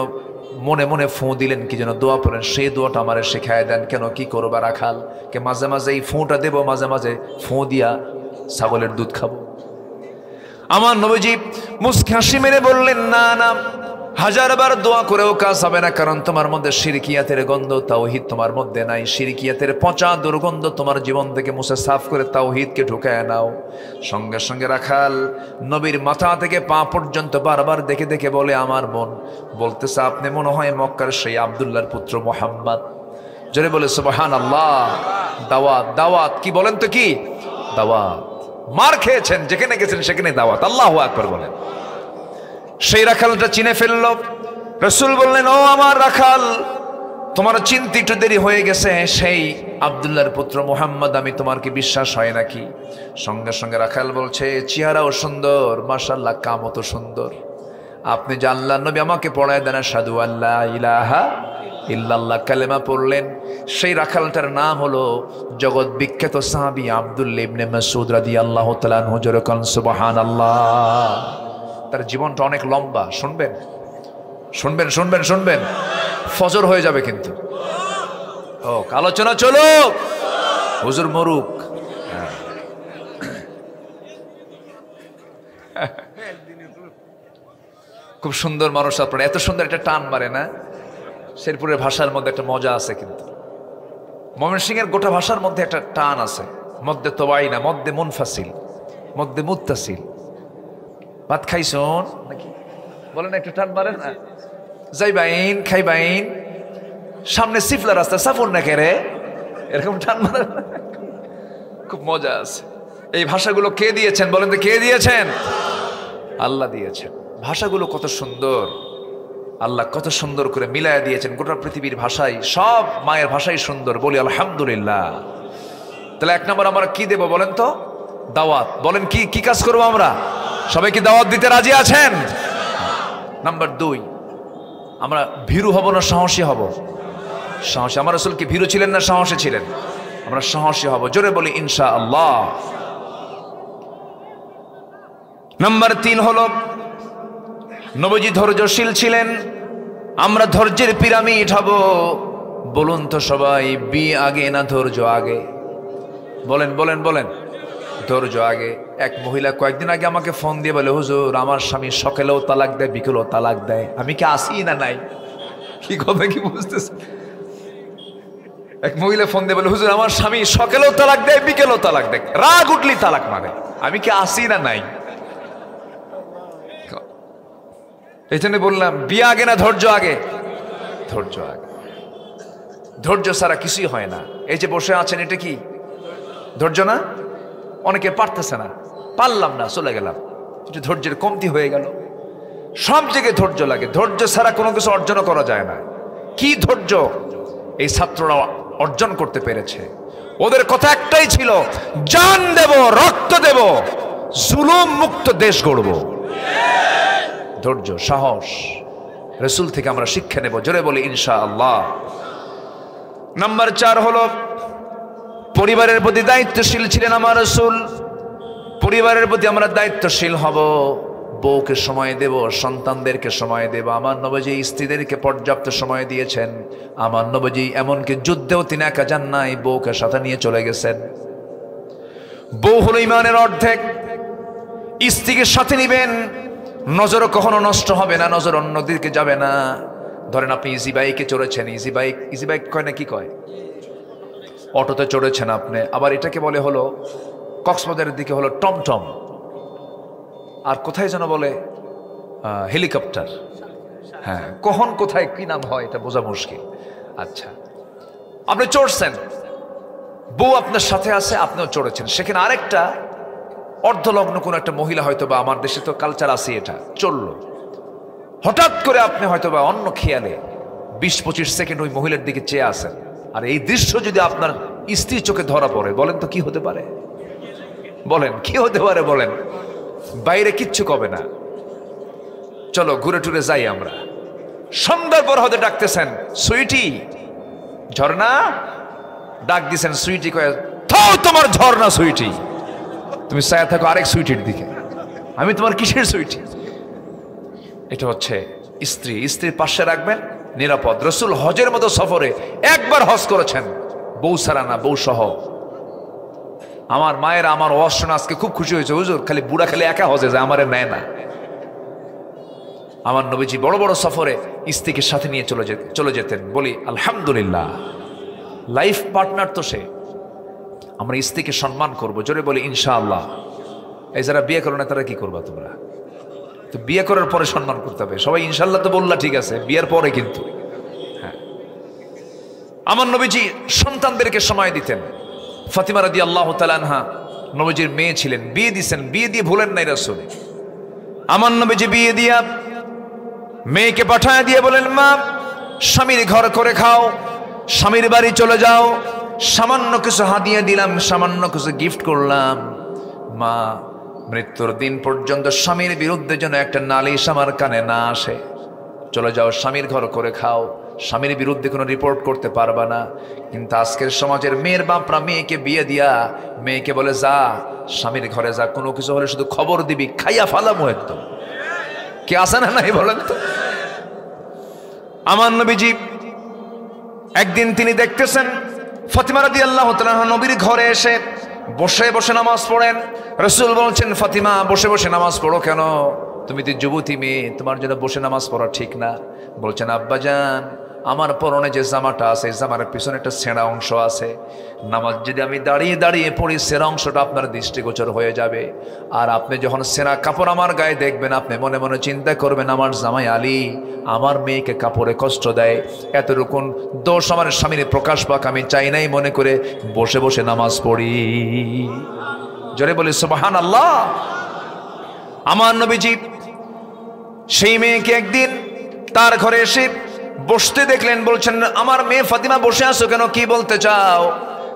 মনে মনে ফোঁ দিলেন, কি যেন দোয়া পড়েন, সেই দোয়াটা আমারে শেখায় দেন। কেন, কি করবা রাখাল? কে মাঝে মাঝে এই ফোঁটা দেবো, মাঝে মাঝে ফোঁ দিয়া ছাগলের দুধ খাবো। আমার নবীজি মুস্কি হাসি মেরে বললেন, না না, হাজারবার দোয়া করেও কাজ হবে না, কারণ তোমার মধ্যে শিরকিয়াতের গন্ধ, তাওহীদ তোমার মধ্যে নাই। শিরকিয়াতের পচা দুর্গন্ধ তোমার জীবন থেকে মুছে সাফ করে তাওহীদকে ঢুকায় নাও। সঙ্গে সঙ্গে রাখাল নবীর মাথা থেকে পা পর্যন্ত বারবার দেখে দেখে বলে, আমার মন বলতেছে আপনি মনে হয় মক্কার সেই আব্দুল্লাহর পুত্র মুহাম্মদ। জোরে বলে সুবহানাল্লাহ। দাওয়াত, দাওয়াত কি বলেন তো? কি দাওয়াত? মার খেয়েছেন, যেখানে গেছেন সেখানে দাওয়াত। আল্লাহু আকবার বলেন। সেই রাখালটা চিনে ফেলল। রাসূল বললেন, ও আমার রাখাল, তোমার চিনতে একটু দেরি হয়ে গেছে, সেই আব্দুল্লাহর পুত্র মুহাম্মদ আমি, তোমার কি বিশ্বাস হয় নাকি? সঙ্গে সঙ্গে রাখাল বলছে, চেহারাও সুন্দর, মাশাআল্লাহ, কামও সুন্দর। আপনি যে আল্লাহর নবী, আমাকে পড়ায় দেন আশহাদু আল্লা ইলাহা ইল্লাল্লাহ, কালেমা পড়লেন। সেই রাখালটার নাম হলো জগৎ বিখ্যাত সাহাবী আব্দুল্লাহ ইবনে মাসউদ রাদিয়াল্লাহু তাআলা আনহু। জোরে কোন সুবহানাল্লাহ। তার জীবনটা অনেক লম্বা, শুনবেন শুনবেন শুনবেন শুনবেন, ফজর হয়ে যাবে কিন্তু। ও, আলোচনা চলুক, হুজুর মরুক। খুব সুন্দর মানুষ আপনারা, এত সুন্দর একটা টান মারে না? শেরপুরের ভাষার মধ্যে একটা মজা আছে, কিন্তু ময়মনসিংহের গোটা ভাষার মধ্যে একটা টান আছে। মধ্যে তোবাইনা, মধ্যে মুনফাসিল, মধ্যে মুত্তাসিল। ভাত খাইছন নাকি বলেন, একটা টান মারেন না? যাইবাইন, খাইবাইন, সামনে সিফলা রাস্তা, সাফর না কেরে, এরকম টান মারেন। খুব মজা আছে। এই ভাষাগুলো কে দিয়েছেন বলেন তো? কে দিয়েছেন? আল্লাহ দিয়েছেন। ভাষাগুলো কত সুন্দর, আল্লাহ কত সুন্দর করে মিলায়া দিয়েছেন। গোটা পৃথিবীর ভাষাই, সব মায়ের ভাষাই সুন্দর, বলি আলহামদুলিল্লাহ। তাহলে এক নম্বর আমরা কি দেব বলেন তো? দাওয়াত। বলেন কি কি কাজ করবো আমরা? সবাই কি দাওয়াত দিতে রাজি আছেন? নাম্বার 2, আমরা ভীরু হব না সাহসী হব? সাহসী। আমার রাসূল কি ভীরু ছিলেন না সাহসী ছিলেন? আমরা সাহসী হব, জোরে বলি ইনশাআল্লাহ। নাম্বার 3 হলো নবীজি ধৈর্যশীল ছিলেন, আমরা ধৈর্যের পিরামিড হব। বলুন তো সবাই, বিয়ে আগে না ধৈর্য আগে? বলেন বলেন বলেন। ধৈর্য আগে। এক মহিলা কয়েকদিন আগে আমাকে ফোন দিয়ে বলে, হুজুর আমার স্বামী সকালেও তালাক দেয়, বিকেলেও তালাক দেয়, আমি কি আসি না নাই? কি কথা কি বুঝতেছে? এক মহিলা ফোন দিয়ে বলে, হুজুর আমার স্বামী সকালেও তালাক দেয়, বিকেলেও তালাক দেয়, রাগ উঠলি তালাক মারে, আমি কি আসি না নাই? এই জন্য বললাম, বিয়ে আগে না ধৈর্য আগে? ধৈর্য আগে। ধৈর্য ছাড়া কিছুই হয় না। এই যে বসে আছেন, এটা কি ধৈর্য না? অনেকে পারতেছে না, পারলাম না, চলে গেলাম, একটু ধৈর্যের কমতি হয়ে গেল। সব জায়গায় ধৈর্য লাগে, ধৈর্য ছাড়া কোনো কিছু অর্জন করা যায় না। কি ধৈর্য এই ছাত্ররা অর্জন করতে পেরেছে। ওদের কথা একটাই ছিল, জান দেব, রক্ত দেব, জুলুম মুক্ত দেশ গড়ব। ধৈর্য, সাহস রাসূল থেকে আমরা শিক্ষা নেব, জোরে বলি ইনশাআল্লাহ। নাম্বার 4 হলো পরিবারের প্রতি দায়িত্বশীল ছিলেন আমার রাসূল। পরিবারের প্রতি আমরা দায়িত্বশীল হব। বউকে সময় দেব, সন্তানদেরকে সময় দেব। আমার নবীজি স্ত্রীদেরকে পর্যাপ্ত সময় দিয়েছেন। আমার নবীজি এমনকি যুদ্ধেও তিনি একা যান নাই, বউকে সাথে নিয়ে চলে গেছেন। বউ হলো ইমানের অর্ধেক। স্ত্রীকে সাথে নিবেন, নজরও কখনো নষ্ট হবে না, নজর অন্যদিকে যাবে না। ধরেন আপনি ইজি বাইকে চড়েছেন, ইজি বাইক কয় না কি কয়, অটোতে চড়েছেন আপনি, আবার এটাকে বলে হলো কক্সবাজারের দিকে হলো টমটম, আর কোথায় যেন বলে হেলিকপ্টার। হ্যাঁ, কখন কোথায় কি নাম হয় এটা বোঝা মুশকিল। আচ্ছা, আপনি চড়ছেন, বউ আপনার সাথে আছে, আপনিও চড়েছেন, সেখানে আরেকটা অর্ধলগ্ন কোন একটা মহিলা হয়তো বা, আমার দেশে তো কালচার আছে এটা, চললো। হঠাৎ করে আপনি হয়তো বা অন্য খেয়ালে 20-25 সেকেন্ড ওই মহিলার দিকে চেয়ে আসেন, আর এই দৃশ্য যদি আপনার স্ত্রীর চোখে ধরা পড়ে, বলেন তো কি হতে পারে? বলেন কি হতে পারে? বলেন। বাইরে কিচ্ছু কবে না, চলো ঘুরে টুরে যাই আমরা। সন্ধ্যার পর হতে ডাকতেছেন, সুইটি, ঝর্ণা, ডাক দিছেন, সুইটি কয়ে, থাও তোমার ঝর্ণা সুইটি। তুমি ছায়া থাকো আরেক সুইটির দিকে, আমি তোমার কিসের সুইটি? এটা হচ্ছে স্ত্রী। স্ত্রীর পাশে রাখবেন, নিরাপদ। রসুল হজের মতো সফরে একবার হজ করেছেন, বউ ছাড়া না, বউ সহ। আমার মায়েরা আমার ওয়াজ শুনে আজকে খুব খুশি হয়েছে, হুজুর খালি বুড়া খালি একা হজে যায়, আমারে নেয় না। আমার নবীজি বড় বড় সফরে স্ত্রীকে সাথে নিয়ে চলে যেতেন। বলি আলহামদুলিল্লাহ, লাইফ পার্টনার তো সে। আমরা স্ত্রীকে সম্মান করবো, জোরে বলি ইনশাআল্লাহ। এই যারা বিয়ে করো না তারা কি করবা তোমরা? তো বিয়ে করার পরে সম্মান করতে হবে। সবাই ইনশাআল্লাহ তো বললা, ঠিক আছে, বিয়ের পরে কিন্তু। হ্যাঁ, আমার নবীজি সন্তানদেরকে সময় দিতেন। ফাতিমা রাদিয়াল্লাহু তাআলা আনহা নবীজির মেয়ে ছিলেন, বিয়ে দিয়েছেন, বিয়ে দিয়ে ভুলেন নাই রাসূল। আমার নবীজি বিয়ে দিয়া মেয়েকে পাঠায় দিয়ে বলেন, মা, স্বামীর ঘর করে খাও, স্বামীর বাড়ি চলে যাও, সামান্য কিছু হাদিয়া দিলাম, সামান্য কিছু গিফট করলাম, মা, মৃত্যুর দিন পর্যন্ত স্বামীর বিরুদ্ধে যেন একটা নালিশ আমার কানে না আসে। চলে যাও, স্বামীর ঘর করে খাও, স্বামীর বিরুদ্ধে কোনো রিপোর্ট করতে পারবা না। কিন্তু আজকের সমাজের মেয়ের বাপরা মেয়েকে বিয়ে দিয়া মেয়েকে বলে, যা স্বামীর ঘরে যা, কোনো কিছু হলে শুধু খবর দিবি, খাইয়া ফালামো একদম। কে আসে না নাই বলেন তো? আমার নবীজি একদিন তিনি দেখতেছেন ফাতিমা রাদিয়াল্লাহু তাআলা নবীর ঘরে এসে বসে বসে নামাজ পড়েন। রাসূল বলছেন, ফাতিমা বসে বসে নামাজ পড়ো কেন? তুমি তো যুবতী মেয়ে, তোমার জন্য বসে নামাজ পড়া ঠিক না। বলছেন, আব্বাজান, আমার পরনে যে জামাটা আছে, জামার পিছনে একটা ছেঁড়া অংশ আছে, নামাজ যদি আমি দাঁড়িয়ে দাঁড়িয়ে পড়ি, ছেঁড়া অংশটা আপনার দৃষ্টিগোচর হয়ে যাবে। আর আপনি যখন ছেঁড়া কাপড় আমার গায়ে দেখবেন, আপনি মনে মনে চিন্তা করবেন, আমার জামাই আলী আমার মেয়েকে কাপড়ে কষ্ট দেয়, এতটুকু দোষ আমার স্বামীর প্রকাশ পাক আমি চাই নাই, মনে করে বসে বসে নামাজ পড়ি। জোরে বলি সুবহানাল্লাহ। আমার নবীজি সেই মেয়েকে একদিন তার ঘরে এসে বসতে দেখলেন। বলছেন, আমার মেয়ে ফাতিমা বসে আছো কেন, কি বলতে চাও?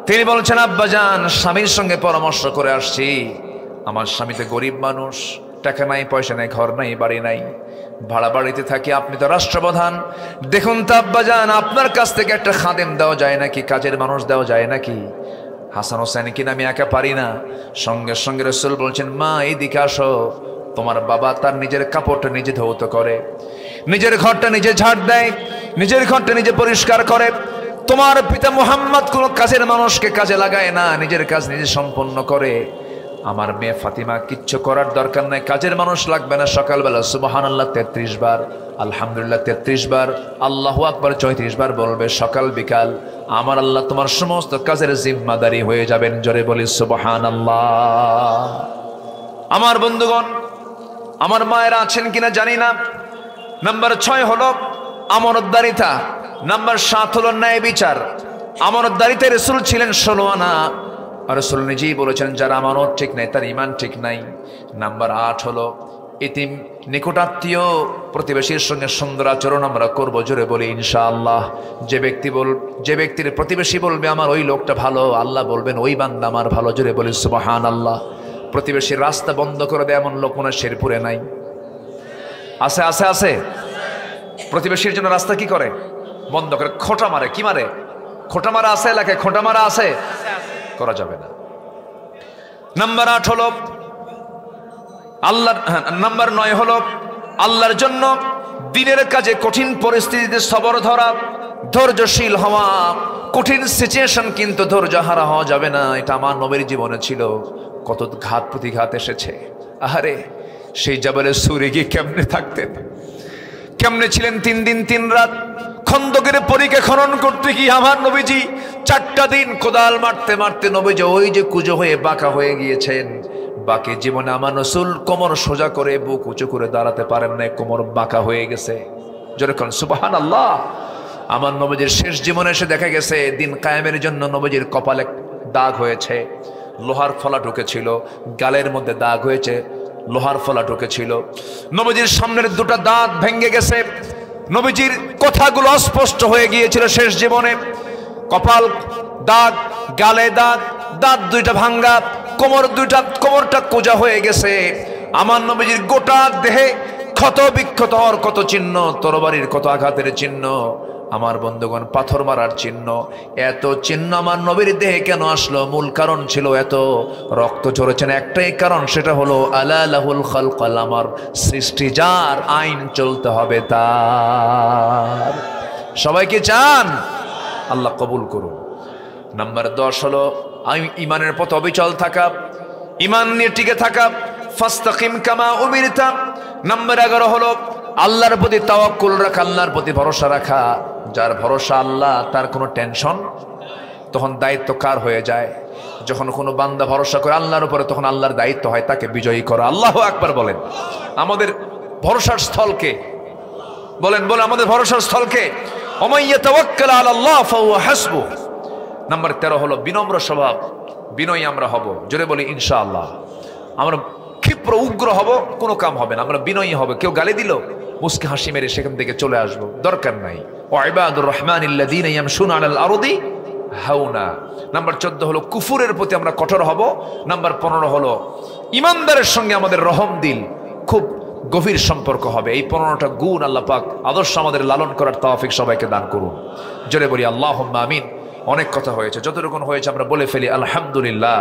তিনি বলছেন, আব্বাজান, স্বামীর সঙ্গে পরামর্শ করে আসছি। আমার স্বামী তো গরিব মানুষ, টাকা নাই, পয়সা নাই, ঘর নাই, বাড়ি নাই, ভাড়া বাড়িতে থাকি, আপনি তো রাষ্ট্রপ্রধান। দেখুন তো আব্বাজান, আপনার কাছ থেকে একটা খাদেম দেওয়া যায় নাকি, কাজের মানুষ দেওয়া যায় নাকি? হাসান হোসেন কিনা আমি একা পারি না। সঙ্গে সঙ্গে রাসূল বলছেন, মা, এইদিকে আসো। তোমার বাবা তার নিজের কাপড়টা নিজে ধৌত করে, নিজের ঘরটা নিজে ঝাড় দেয়, নিজের ঘরটা নিজে পরিষ্কার করে। তোমার পিতা মুহাম্মদ কোনো কাজের মানুষকে কাজে লাগায় না, নিজের কাজ নিজে সম্পন্ন করে। আমার মেয়ে ফাতিমা কিচ্ছু করার দরকার নাই, কাজের মানুষ লাগবে না। সকালবেলা সুবহানাল্লাহ 33 বার, আলহামদুলিল্লাহ 33 বার, আল্লাহু আকবার 34 বার বলবে, সকাল বিকাল। আমার আল্লাহ তোমার সমস্ত কাজের জিম্মাদারি হয়ে যাবেন। জোরে বলি সুবহানাল্লাহ। আমার বন্ধুগণ, আমার মায়েরা আছেন কিনা জানি না। নাম্বার 6 হলো আমানতদারিতা, নাম্বার 7 হলো ন্যায় বিচার। আমানতদারিতায় রাসূল ছিলেন 16 আনা। রাসূল নিজেই বলেছেন, যার আমানত ঠিক নাই তার ঈমান ঠিক নাই। নাম্বার 8 হলো ইতিম, নিকটাত্মীয় প্রতিবেশীর সঙ্গে সুন্দর আচরণ আমরা করব। জোরে বলি ইনশাআল্লাহ। যে ব্যক্তির প্রতিবেশী বলবে আমার ওই লোকটা ভালো, আল্লাহ বলবেন ওই বান্দা আমার ভালো। জোরে বলি সুবহানাল্লাহ। প্রতিবেশীর রাস্তা বন্ধ করে দেয় এমন লোক মনে শেরপুরে নাই? আছে আছে আছে। প্রতিবেশীর জন্য রাস্তা কি করে? বন্ধ করে, খোঁটা মারে। কি মারে? খোঁটা মারা আছে এলাকায়, খোঁটা মারা আছে, করা যাবে না। নাম্বার 8 হলো আল্লাহর নাম্বার 9 হলো আল্লাহর জন্য দিনের কাজে কঠিন পরিস্থিতিতে সবর ধরা, ধৈর্যশীল হওয়া। কঠিন সিচুয়েশন কিন্তু ধৈর্য হারা হওয়া যাবে না। এটা আমার নবীর জীবনে ছিল। কত ঘাত প্রতিঘাত এসেছে। আহারে সেই জাবালে সুরে গিয়ে কেমনে থাকতেন, কেমনে ছিলেন 3 দিন 3 রাত খন্দকের পরীক্ষা খনন করতে গিয়ে আমার নবীজি 4টা দিন কোদাল মারতে মারতে নবীজি ওই যে কুজো হয়ে বাঁকা হয়ে গিয়েছেন। বাকি জীবনে আমার রাসূল কোমর সোজা করে বুক উঁচু করে দাঁড়াতে পারেন না, কোমর বাঁকা হয়ে গেছে। যেরকম সুবহানাল্লাহ। আমার নবীজির শেষ জীবনে এসে দেখা গেছে দিন কায়েমের জন্য নবীজির কপালে দাগ হয়েছে, লোহার ফলা ঢুকেছিল, গালের মধ্যে দাগ হয়েছে, লোহার ফলা ঢুকেছিল। নবীজির সামনের 2টা দাঁত ভেঙে গেছে। নবীজির কথাগুলো অস্পষ্ট হয়ে গিয়েছিল শেষ জীবনে। কপাল দাগ, গালে দাগ, দাঁত 2টা ভাঙ্গা, কোমরটা কোজা হয়ে গেছে। আমার নবীজির গোটা দেহে ক্ষত বিক্ষত হওয়ার কত চিহ্ন, তরবারির কত আঘাতের চিহ্ন, আমার বন্ধুগণ পাথর মারার চিহ্ন। এত চিহ্ন আমার নবীর দেহে কেন আসলো? মূল কারণ ছিল এত রক্ত ঝরেছেন একটাই কারণ, সেটা হলো আলা লাহুল খালকাল, আমার সৃষ্টি যার, আইন চলতে হবে তার। সবাইকে চান? আল্লাহ কবুল করুন। নাম্বার 10 হলো ইমানের পথে অবিচল থাকা, ইমান নিয়ে টিকে থাকা। ফাস্তাকিম কামা উমিরতা। নাম্বার 11 হলো আল্লাহর প্রতি তাওয়াক্কুল রাখা, আল্লাহর প্রতি ভরসা রাখা। যার ভরসা আল্লাহ, তার কোনো টেনশন। তখন দায়িত্ব কার হয়ে যায়? যখন কোনো বান্দা ভরসা করে আল্লাহর উপরে, তখন আল্লাহর দায়িত্ব হয় তাকে বিজয়ী করা। আল্লাহু আকবার বলেন। আমাদের ভরসার স্থলকে বলেন, আমাদের ভরসার স্থলকে ওমান ইয়াতাওয়াক্কাল আলাল্লাহ ফাহুয়া হাসবুহ। নাম্বার 13 হলো বিনম্র স্বভাব, বিনয়ী আমরা হব। জোরে বলি ইনশাআল্লাহ। আমরা ক্ষিপ্র উগ্র হব, কোনো কাম হবে না। আমরা বিনয়ী হব। কেউ গালি দিল মুস্কি হাসি মেরে সেখান থেকে চলে আসবো, দরকার নাই। ওয়া ইবাদুর রহমানিল্লাযীনা ইয়ামশুনা আলাল আরদি হাওনা। নাম্বার 14 হলো কুফুরের প্রতি আমরা কঠোর হব। নাম্বার 15 হলো ইমানদারের সঙ্গে আমাদের রহম দিল খুব গভীর সম্পর্ক হবে। এই 15টা গুণ আল্লাহ পাক আদর্শ আমাদের লালন করার তৌফিক সবাইকে দান করুন। জোরে বলি আল্লাহুম্মা আমিন। অনেক কথা হয়েছে, যতটুকু হয়েছে আমরা বলে ফেলি আলহামদুলিল্লাহ।